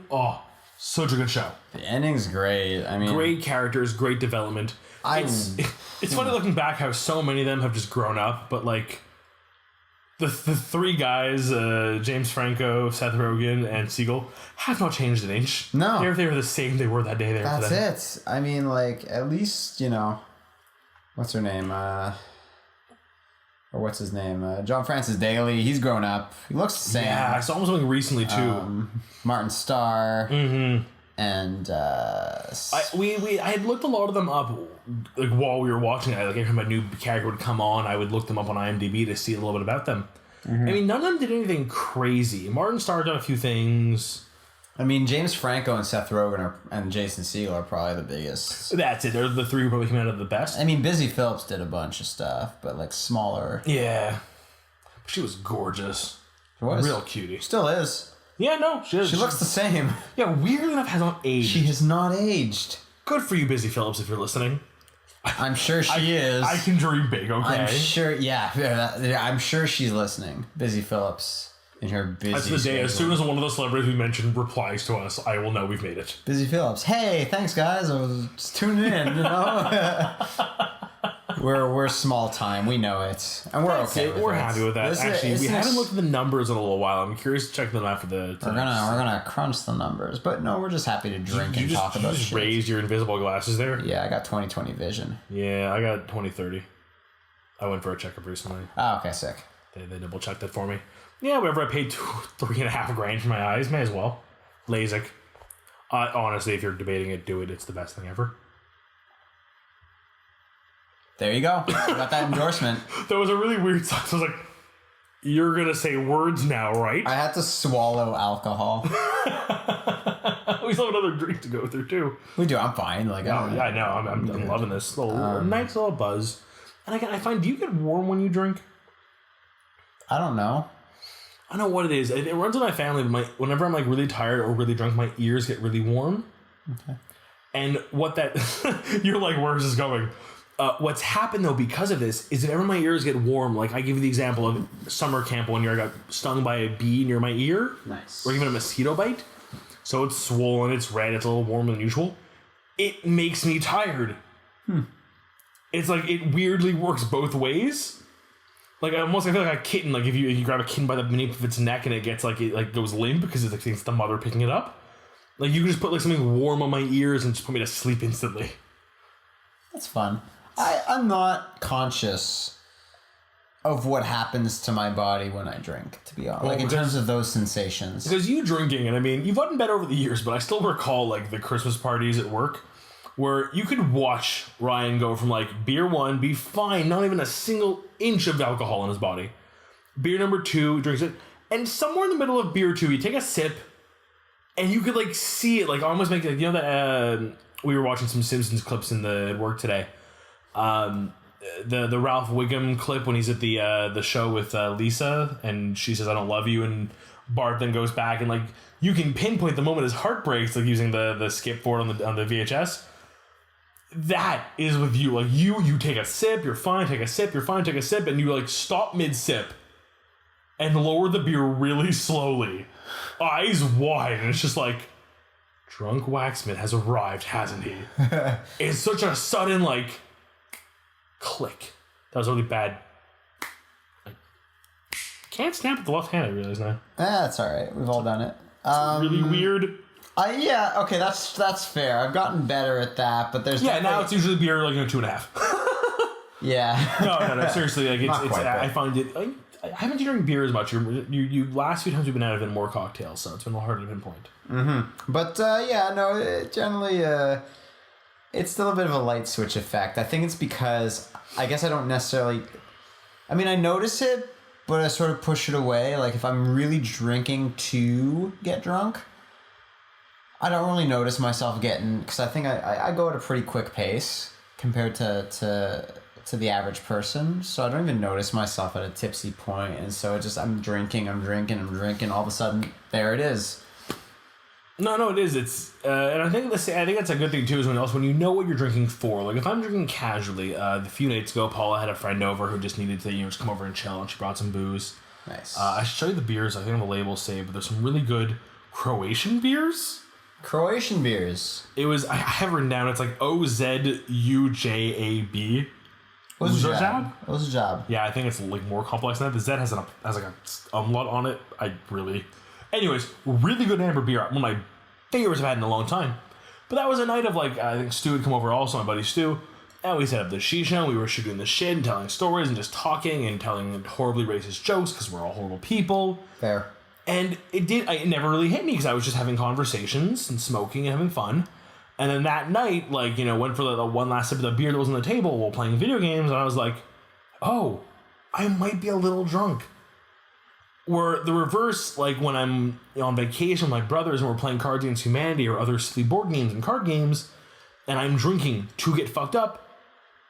A: such a good show.
B: The ending's great. I mean...
A: Great characters, great development. It's funny looking back how so many of them have just grown up, but like... The three guys, James Franco, Seth Rogen, and Segel, have not changed an inch.
B: No.
A: They were the same they were that day.
B: That's it. I mean, like, at least, what's her name? Or what's his name? John Francis Daly. He's grown up. He looks the same.
A: Yeah, I saw him something recently, too.
B: Martin Starr.
A: Mm-hmm.
B: And,
A: I had looked a lot of them up, like, while we were watching it. Like, every time a new character would come on, I would look them up on IMDb to see a little bit about them. Mm-hmm. I mean, none of them did anything crazy. Martin Starr done a few things.
B: I mean, James Franco and Seth Rogen and Jason Segel are probably the biggest.
A: That's it. They're the three who probably came out of the best.
B: I mean, Busy Phillips did a bunch of stuff, but, like, smaller.
A: Yeah. She was gorgeous.
B: She was.
A: Real cutie.
B: Still is.
A: Yeah, no, she is.
B: She looks the same.
A: Yeah, weirdly enough, has not aged.
B: She has not aged.
A: Good for you, Busy Phillips, if you're listening.
B: I'm sure she is.
A: I can dream big, okay?
B: I'm sure, yeah, I'm sure she's listening. Busy Phillips in her busy
A: That's the day.
B: schedule.
A: As soon as one of the celebrities we mentioned replies to us, I will know we've made it.
B: Busy Phillips. Hey, thanks, guys. I was just tuning in, We're small time. We know it. And we're okay with
A: We're
B: it.
A: happy with that. Actually, we haven't looked at the numbers in a little while. I'm curious to check them out for the...
B: We're gonna crunch the numbers. But no, we're just happy to drink and talk about
A: shit. You just
B: shit.
A: raised your invisible glasses there?
B: Yeah, I got 20/20 vision.
A: Yeah, I got 20/30. I went for a checkup recently.
B: Oh, okay, sick.
A: They double checked that for me. Yeah, whatever. I paid $3.5 for my eyes. May as well. LASIK. Honestly, if you're debating it, do it. It's the best thing ever.
B: There you go. You got that endorsement.
A: That was a really weird song. I was like, you're going to say words now, right?
B: I had to swallow alcohol.
A: We still have another drink to go through, too.
B: We do. I'm fine. Like,
A: Yeah, I know. I'm loving this. Nice little buzz. And I find, do you get warm when you drink?
B: I don't know.
A: I don't know what it is. It runs in my family. Whenever I'm like really tired or really drunk, my ears get really warm. Okay. And what that... You're like, where's this going? What's happened, though, because of this, is if ever my ears get warm, like I give you the example of summer camp one year I got stung by a bee near my ear.
B: Nice.
A: Or even a mosquito bite. So it's swollen, it's red, it's a little warmer than usual. It makes me tired. It's like it weirdly works both ways. Like I feel like a kitten. Like if you grab a kitten by the nape of its neck and it gets like it like goes limp because it's the mother picking it up. Like you can just put like something warm on my ears and just put me to sleep instantly.
B: That's fun. I'm not conscious of what happens to my body when I drink, to be honest.
A: Well,
B: like in terms of those sensations.
A: Because you drinking, and I mean, you've gotten better over the years, but I still recall like the Christmas parties at work where you could watch Ryan go from like beer 1, be fine, not even a single inch of alcohol in his body. Beer number 2, drinks it, and somewhere in the middle of beer 2, you take a sip, and you could like see it, like almost make like, you know that we were watching some Simpsons clips at work today. The Ralph Wiggum clip when he's at the show with Lisa, and she says, "I don't love you," and Bart then goes back and like you can pinpoint the moment his heart breaks, like using the skip board on the VHS. That is with you. Like you take a sip, you're fine, take a sip, you're fine, take a sip, and you like stop mid-sip and lower the beer really slowly. Eyes wide, and it's just like drunk Waxman has arrived, hasn't he? It's such a sudden like click. That was really bad. Like, can't snap with the left hand, I realize now.
B: That's alright. We've all done it.
A: Really weird.
B: Yeah, okay, that's fair. I've gotten better at that, but there's
A: Now it's usually beer like 2.5.
B: Yeah.
A: No, seriously, like it's
C: quite
A: I
C: that.
A: find it. Like, I haven't been drinking beer as much. You last few times we've been out, have been more cocktails, so it's been harder to pinpoint.
B: But generally, it's still a bit of a light switch effect. I think it's because I guess I don't necessarily. I mean, I notice it, but I sort of push it away. Like if I'm really drinking to get drunk, I don't really notice myself getting, because I think I go at a pretty quick pace compared to the average person, so I don't even notice myself at a tipsy point, and so I'm drinking, all of a sudden there it is.
A: No, it is. It's and I think that's a good thing too. Is when you know what you're drinking for. Like if I'm drinking casually, a few nights ago, Paula had a friend over who just needed to just come over and chill, and she brought some booze.
B: Nice.
A: I should show you the beers. I think the labels say, but there's some really good Croatian beers.
B: Croatian beers.
A: It was I have written down. It's like OZUJAB.
B: Ozajab? Ozajab.
A: Yeah, I think it's like more complex than that. The Z has like a umlaut on it. Anyways, really good amber beer. One of my favorites I've had in a long time. But that was a night of like, I think Stu had come over also, my buddy Stu. And we set up the shisha and we were shooting the shit and telling stories and just talking and telling horribly racist jokes because we're all horrible people.
B: Fair.
A: And it never really hit me because I was just having conversations and smoking and having fun. And then that night, like, went for the one last sip of the beer that was on the table while playing video games, and I was like, oh, I might be a little drunk. Where the reverse, like when I'm on vacation with my brothers and we're playing Cards Against Humanity or other silly board games and card games, and I'm drinking to get fucked up,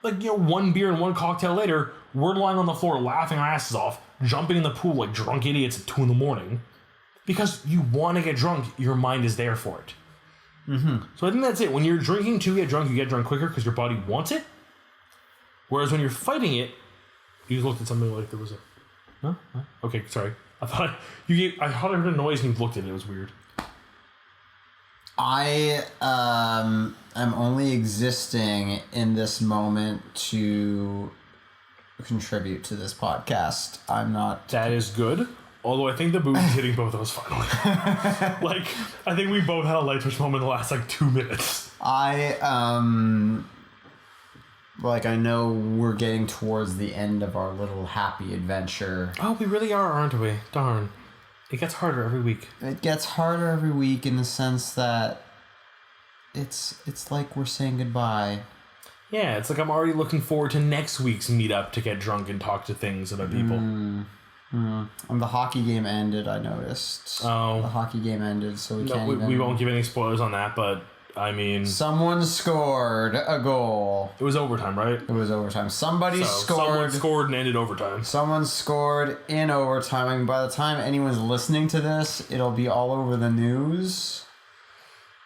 A: like, one beer and one cocktail later, we're lying on the floor laughing our asses off, jumping in the pool like drunk idiots at 2 a.m. Because you want to get drunk, your mind is there for it. So I think that's it. When you're drinking to get drunk, you get drunk quicker because your body wants it. Whereas when you're fighting it, you looked at something like there was a... Huh? Okay, sorry. I thought I heard a noise and you looked at it. It was weird.
B: I am only existing in this moment to contribute to this podcast. I'm not...
A: That is good. Although I think the booze is hitting both of us finally. Like, I think we both had a light switch moment in the last, 2 minutes.
B: I know we're getting towards the end of our little happy adventure.
A: Oh, we really are, aren't we? Darn. It gets harder every week.
B: It gets harder every week in the sense that it's like we're saying goodbye.
A: Yeah, it's like I'm already looking forward to next week's meetup to get drunk and talk to things about people.
B: The hockey game ended, I noticed.
A: Oh.
B: The hockey game ended, so we can't even...
A: We won't give any spoilers on that, but, I mean...
B: Someone scored a goal.
A: It was overtime, right?
B: It was overtime. Someone
A: scored and ended overtime.
B: Someone scored in overtime. I mean, by the time anyone's listening to this, it'll be all over the news.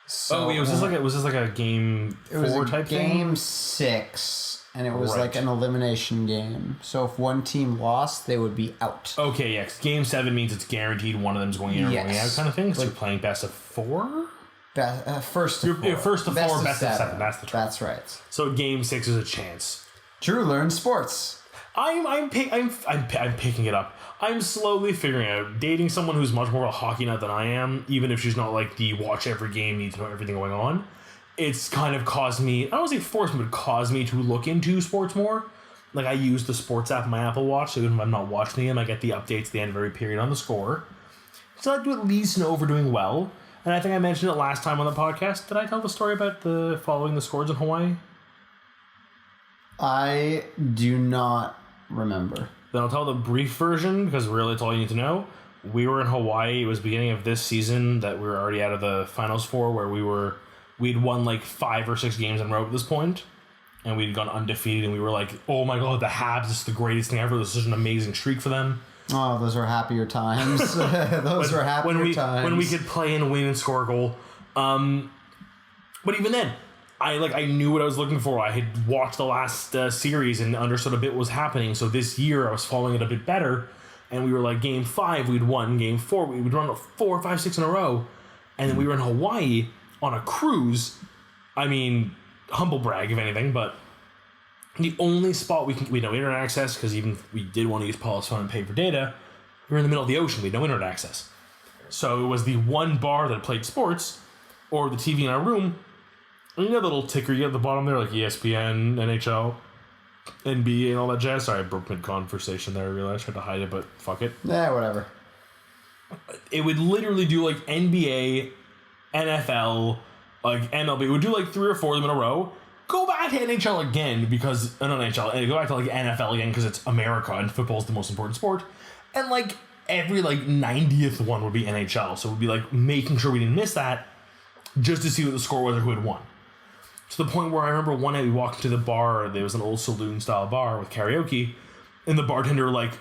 B: So,
A: was this like a game 4 type thing?
B: Game 6. And it was like an elimination game. So if one team lost, they would be out.
A: Okay, yeah. 'Cause game 7 means it's guaranteed one of them's going in or going out kind of thing. So you're playing best of 4?
B: First to four.
A: First to four, best of seven. That's the term.
B: That's right.
A: So game 6 is a chance.
B: Drew learns sports.
A: I'm picking it up. I'm slowly figuring out dating someone who's much more of a hockey nut than I am, even if she's not like the watch every game, need to know everything going on. It's kind of caused me, I don't want to say forced me, but caused me to look into sports more. Like I use the sports app on my Apple Watch, so even if I'm not watching them, I get the updates at the end of every period on the score. So I like to at least know if we're doing well. And I think I mentioned it last time on the podcast. Did I tell the story about the following the scores in Hawaii?
B: I do not remember.
A: Then I'll tell the brief version, because really it's all you need to know. We were in Hawaii. It was the beginning of this season that we were already out of the finals for, where we'd won like 5 or 6 games in a row at this point, and we'd gone undefeated, and we were like, oh my god, the Habs, this is the greatest thing ever. This is such an amazing streak for them.
B: Oh, those were happier times. Those were happier times.
A: When we could play and win and score a goal. But even then, I knew what I was looking for. I had watched the last series and understood a bit what was happening. So this year I was following it a bit better. And we were like, game 5, we'd won. Game 4, we'd run 4, 5, 6 in a row. And then we were in Hawaii on a cruise. I mean, humble brag, if anything, but the only spot we had no internet access, because even if we did want to use Paul's phone and pay for data, we were in the middle of the ocean. We had no internet access. So it was the one bar that played sports, or the TV in our room. And you know the little ticker you have at the bottom there, like ESPN, NHL, NBA, and all that jazz? Sorry, I broke mid-conversation there. I realized I tried to hide it, but fuck it.
B: Yeah, whatever.
A: It would literally do like NBA, NFL, like MLB. It would do like 3 or 4 of them in a row. Go back to NHL again because not NHL. Go back to like NFL again because it's America and football's the most important sport. And like every like 90th one would be NHL. So it would be like making sure we didn't miss that just to see what the score was or who had won. To the point where I remember one night we walked into the bar. There was an old saloon style bar with karaoke, and the bartender like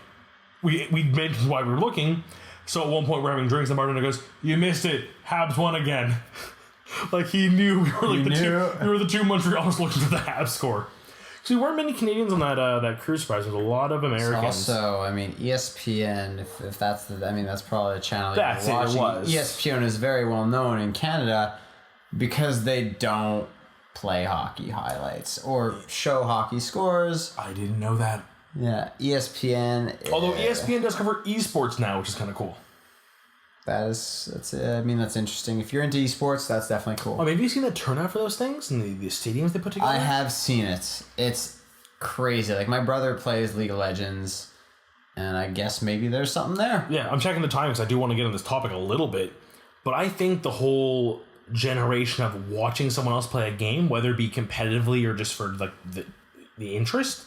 A: we mentioned why we were looking. So at one point we're having drinks, and the bartender goes, "You missed it. Habs won again." Like he knew we were like we were the 2 Montrealers looking for the Habs score. So there weren't many Canadians on that cruise prize. There was a lot of Americans.
B: Also, I mean, ESPN. If that's that's probably a channel
A: that's
B: you're watching.
A: It was.
B: ESPN is very well known in Canada because they don't play hockey highlights or show hockey scores.
A: I didn't know that.
B: Yeah, ESPN.
A: Although ESPN does cover esports now, which is kind of cool.
B: That's interesting. If you're into esports, that's definitely cool.
A: I mean, have you seen the turnout for those things and the stadiums they put together?
B: I have seen it. It's crazy. Like my brother plays League of Legends, and I guess maybe there's something there.
A: Yeah, I'm checking the time because I do want to get on this topic a little bit, but I think the whole generation of watching someone else play a game, whether it be competitively or just for like the interest,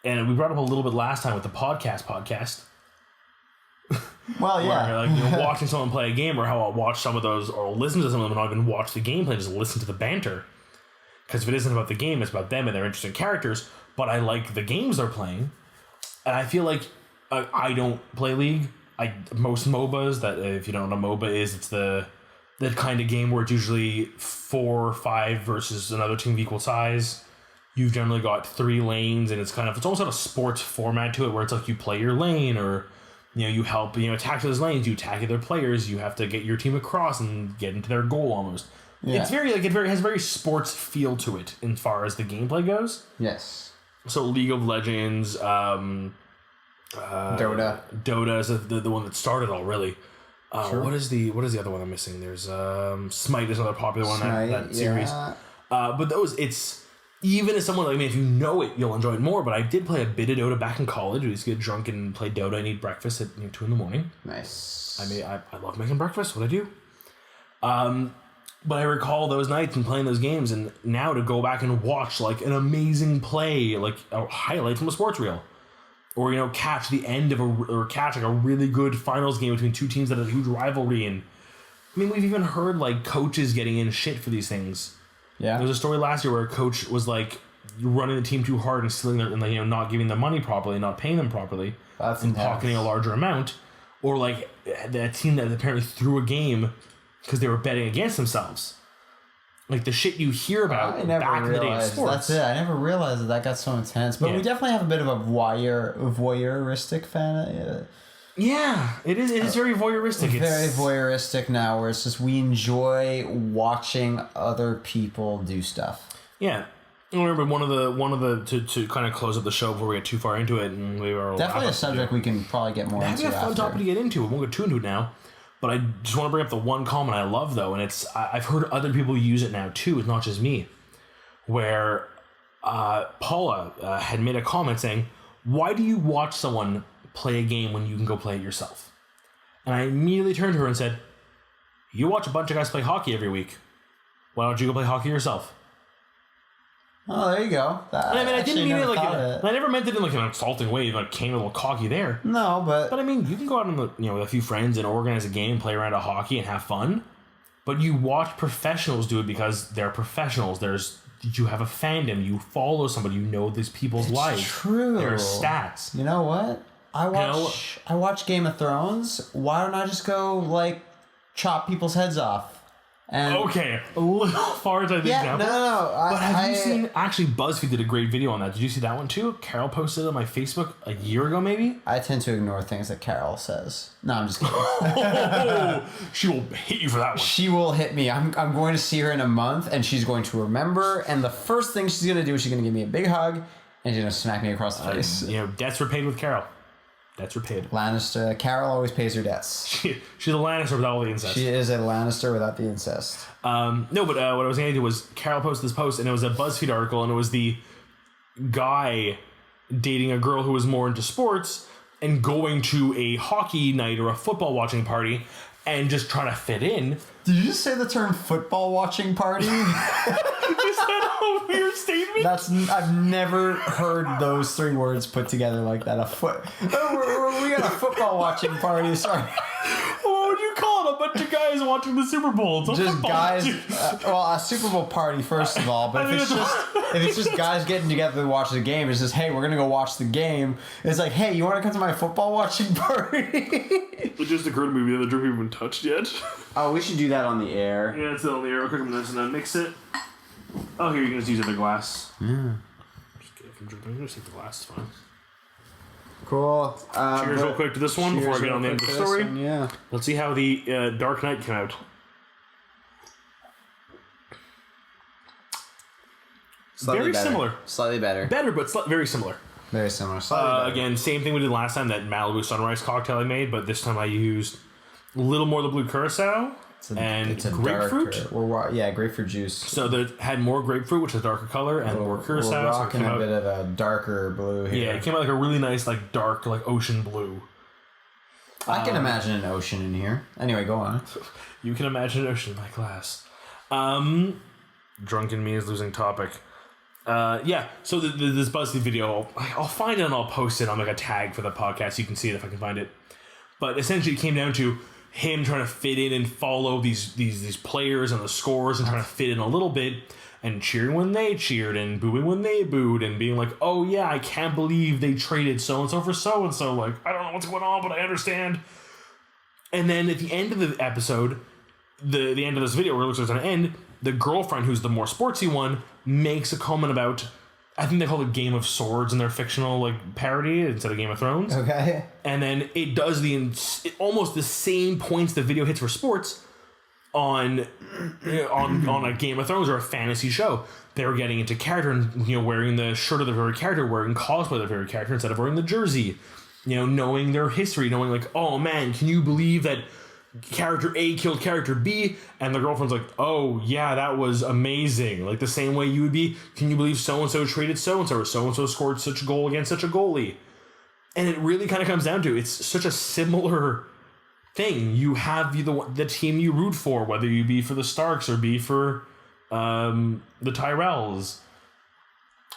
A: and we brought up a little bit last time with the podcast.
B: Well, yeah.
A: Where, like, watching someone play a game, or how I'll watch some of those, or I'll listen to some of them and not even watch the gameplay, just listen to the banter. Because if it isn't about the game, it's about them and their interesting characters. But I like the games they're playing, and I feel like I don't play League. Most MOBAs, that if you don't know what a MOBA is, it's the kind of game where it's usually 4 or 5 versus another team of equal size. You've generally got 3 lanes, and it's almost got a sports format to it, where it's like you play your lane, or you help attack those lanes, you attack other players, you have to get your team across and get into their goal almost. Yeah. It's very it has a very sports feel to it as far as the gameplay goes.
B: Yes. So
A: League of Legends,
B: Dota
A: is the one that started all really.
B: Sure.
A: What is the other one I'm missing? There's Smite is another popular one that series. But it's even as someone like me, if you know it, you'll enjoy it more. But I did play a bit of Dota back in college. We used to get drunk and play Dota and eat breakfast at 2 a.m.
B: Nice.
A: I love making breakfast. What I do. But I recall those nights and playing those games, and now to go back and watch like an amazing play, like a highlight from a sports reel, or catch the end of catch like a really good finals game between 2 teams that have a huge rivalry. And I mean, we've even heard like coaches getting in shit for these things.
B: Yeah.
A: There was a story last year where a coach was like running the team too hard and stealing their, and not giving them money properly, not paying them properly, and pocketing a larger amount, or like that team that apparently threw a game because they were betting against themselves. Like the shit you hear about back in the day of sports.
B: That's it. I never realized that got so intense. But we definitely have a bit of a voyeuristic fan.
A: Yeah, it is. It is very voyeuristic.
B: Very voyeuristic now, where it's just we enjoy watching other people do stuff.
A: Yeah. I remember one of the to kind of close up the show before we get too far into it, and we were
B: Definitely a subject we can probably get more into.
A: That'd be a fun topic to get into. We won't go too into it now, but I just want to bring up the one comment I love though, and I've heard other people use it now too. It's not just me. Where Paula had made a comment saying, "Why do you watch someone play a game when you can go play it yourself?" And I immediately turned to her and said, "You watch a bunch of guys play hockey every week. Why don't you go play hockey yourself?"
B: Oh, there you go.
A: I mean, I didn't mean it like I never meant it in like an insulting way, like came a little cocky there.
B: No, but
A: I mean, you can go out and with a few friends and organize a game, play around a hockey, and have fun. But you watch professionals do it because they're professionals. You have a fandom. You follow somebody. You know these people's lives.
B: True.
A: Their stats.
B: You know what? I watch Game of Thrones. Why don't I just go like chop people's heads off? And
A: okay, a little far as I think now.
B: No.
A: But have you seen? Actually, BuzzFeed did a great video on that. Did you see that one too? Carol posted it on my Facebook a year ago, maybe.
B: I tend to ignore things that Carol says. No, I'm just kidding.
A: She will hit you for that one.
B: She will hit me. I'm going to see her in a month, and she's going to remember. And the first thing she's going to do is she's going to give me a big hug, and she's going to smack me across the face.
A: Debts were paid with Carol. Debts were paid.
B: Lannister. Carol always pays her debts.
A: She's a Lannister without all the incest.
B: She is a Lannister without the incest.
A: No, but what I was going to do was Carol posted this post, and it was a BuzzFeed article, and it was the guy dating a girl who was more into sports and going to a hockey night or a football watching party and just trying to fit in.
B: Did you just say the term football watching party?
A: Is that a weird statement?
B: I've never heard those three words put together like that. We got a football watching party. Sorry.
A: What would you call it? A bunch of guys watching the Super Bowl. It's a
B: just
A: football
B: guys.
A: team.
B: A Super Bowl party first of all. But if it's just guys getting together to watch the game, it's just hey, we're gonna go watch the game. It's like hey, you want to come to my football watching party?
A: It just occurred to me the other drink we haven't touched yet.
B: Oh, we should do that on the air.
A: Yeah, it's on the air. Real quick, I'm gonna mix it. Oh, here you can just use the glass.
B: Yeah.
A: Just get it from drinking. I'm gonna take the glass. It's fine.
B: Cool.
A: Cheers real quick to this one before I get on the end of the story.
B: Yeah.
A: Let's see how the Dark Knight came out. Very similar.
B: Slightly better.
A: Better, but very similar.
B: Very similar. Slightly better.
A: Again, same thing we did last time, that Malibu Sunrise cocktail I made, but this time I used a little more of the blue curacao and grapefruit.
B: Grapefruit juice.
A: So it had more grapefruit, which is a darker color, and more curacao.
B: We're rocking a bit of a darker blue here.
A: Yeah, it came out like a really nice, like dark, like ocean blue.
B: I can imagine an ocean in here. Anyway, go on.
A: You can imagine an ocean in my glass. Drunken me is losing topic. So this BuzzFeed video, I'll find it and I'll post it on like a tag for the podcast. So you can see it if I can find it. But essentially, it came down to him trying to fit in and follow these players and the scores and trying to fit in a little bit and cheering when they cheered and booing when they booed and being like, oh yeah, I can't believe they traded so-and-so for so-and-so. Like, I don't know what's going on, but I understand. And then at the end of the episode, the end of this video where it looks like it's going to end, the girlfriend, who's the more sportsy one, makes a comment about, I think they call it Game of Swords in their fictional like parody instead of Game of Thrones.
B: Okay.
A: And then it does almost the same points the video hits for sports on a Game of Thrones or a fantasy show. They were getting into character and wearing the shirt of their favorite character, wearing cosplay of their favorite character instead of wearing the jersey. Knowing their history, knowing like, oh man, can you believe that character A killed character B? And the girlfriend's like, oh yeah, that was amazing. Like the same way you would be, can you believe so-and-so traded so-and-so or so-and-so scored such a goal against such a goalie? And it really kind of comes down to, it's such a similar thing. You have the team you root for, whether you be for the Starks or be for the Tyrells.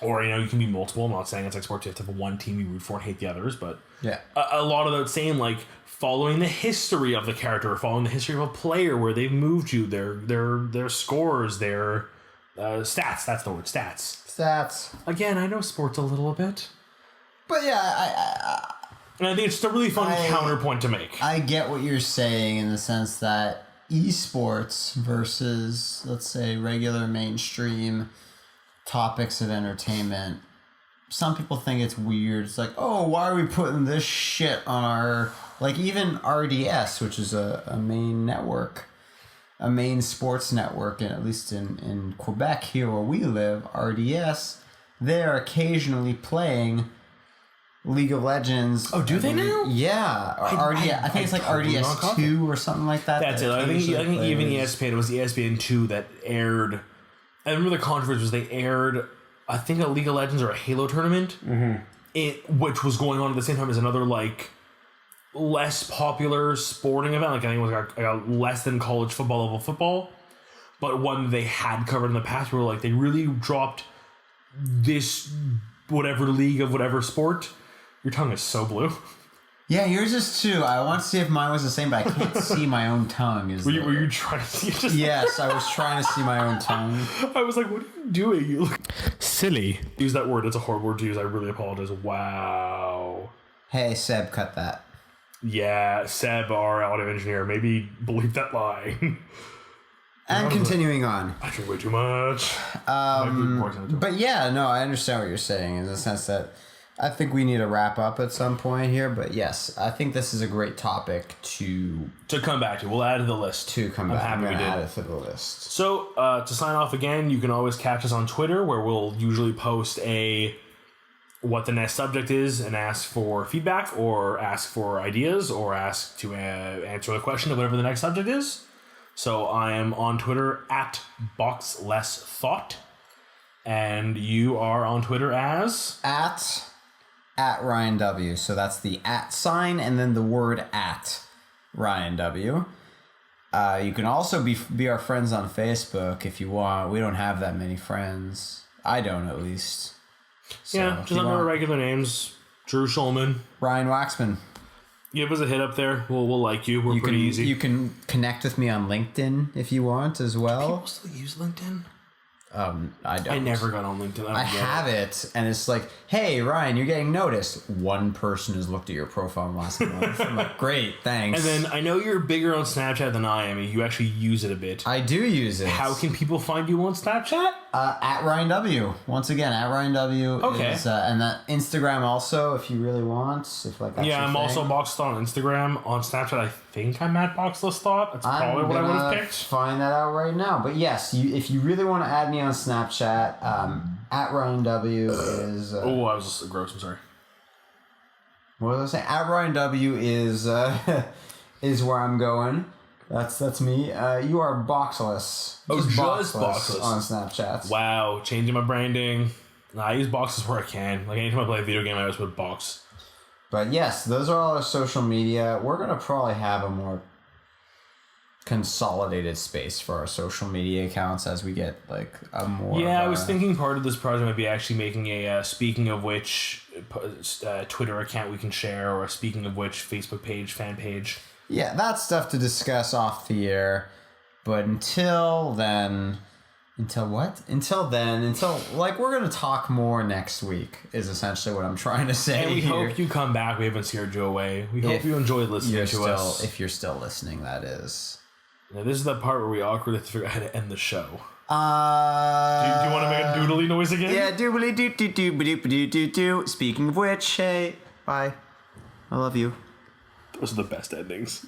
A: Or, you can be multiple. I'm not saying it's like sports. You have to have one team you root for and hate the others. But
B: yeah,
A: a lot of that same, like, following the history of the character, following the history of a player, where they've moved you, their scores, their stats. That's the word, stats.
B: Stats.
A: Again, I know sports a little bit.
B: But yeah,
A: and I think it's just a really fun counterpoint to make.
B: I get what you're saying in the sense that esports versus, let's say, regular mainstream topics of entertainment some people think it's weird. It's like, oh, why are we putting this shit on our, like, even RDS, which is a main network, a main sports network, and at least in Quebec here where we live, RDS, they're occasionally playing League of Legends.
A: Oh, do they now?
B: Yeah. I think it's like RDS 2 or something like that.
A: That's it. I think even ESPN, it was ESPN 2 that aired. I remember the controversy was they aired, I think, a League of Legends or a Halo tournament, which was going on at the same time as another, like, less popular sporting event. Like, I think it was like a less than college football level football, but one they had covered in the past where, like, they really dropped this whatever league of whatever sport. Your tongue is so blue.
B: Yeah, yours is too. I want to see if mine was the same, but I can't see my own tongue.
A: Were you trying to see it? Just
B: yes, I was trying to see my own tongue.
A: I was like, what are you doing? You look silly. Use that word. It's a horrible word to use. I really apologize. Wow.
B: Hey, Seb, cut that.
A: Yeah, Seb, our audio engineer, maybe believe that lie.
B: And continuing on.
A: I drink way too much.
B: But yeah, no, I understand what you're saying in the sense that I think we need to wrap up at some point here. But yes, I think this is a great topic to
A: come back to. We'll add to the list.
B: I'm happy we add it to the list.
A: So to sign off again, you can always catch us on Twitter, where we'll usually post what the next subject is and ask for feedback or ask for ideas or ask to answer the question of whatever the next subject is. So I am on Twitter at BoxLessThought, and you are on Twitter as
B: at Ryan W. So that's the @ sign and then the word at Ryan W. You can also be our friends on Facebook if you want. We don't have that many friends. I don't, at least. So
A: yeah, just under our regular names. Drew Schulman.
B: Ryan Waxman.
A: Give us a hit up there. We'll like you. We're pretty easy.
B: You can connect with me on LinkedIn if you want as well.
A: People still use LinkedIn?
B: I don't.
A: I never got on LinkedIn.
B: I have it, and it's like, hey, Ryan, you're getting noticed. One person has looked at your profile last month. I'm like, great, thanks.
A: And then I know you're bigger on Snapchat than I am. You actually use it a bit.
B: I do use it.
A: How can people find you on Snapchat?
B: At Ryan W. Once again, at Ryan W.
A: Okay.
B: Is, and that Instagram also, if you really want. If like that's
A: I'm also Boxless Thought on Instagram. On Snapchat, I think I'm at Boxless Thought. That's probably what I would have picked.
B: Find that out right now. But yes, if you really want to add me on Snapchat, at Ryan W. is.
A: I was gross. I'm sorry.
B: What was I saying? At Ryan W. is is where I'm going. That's me. You are Boxless.
A: Just Boxless
B: on Snapchat.
A: Wow, changing my branding. I use Boxless where I can. Like anytime I play a video game, I always put Box.
B: But yes, those are all our social media. We're gonna probably have a more consolidated space for our social media accounts as we get like a more.
A: Yeah, I was thinking part of this project might be actually making a speaking of which Twitter account we can share, or a speaking of which Facebook page, fan page.
B: Yeah, that's stuff to discuss off the air. But until then, until like we're gonna talk more next week is essentially what I'm trying to say.
A: And we hope you come back. We haven't scared you away. We hope you enjoyed listening to us.
B: If you're still listening, that is.
A: Now, this is the part where we awkwardly have to figure out how to end the show.
B: Do
A: you want to make a doodly noise again?
B: Yeah, doodly doo doo doo doo doo doo doo. Speaking of which, hey, bye. I love you.
A: Those are the best endings.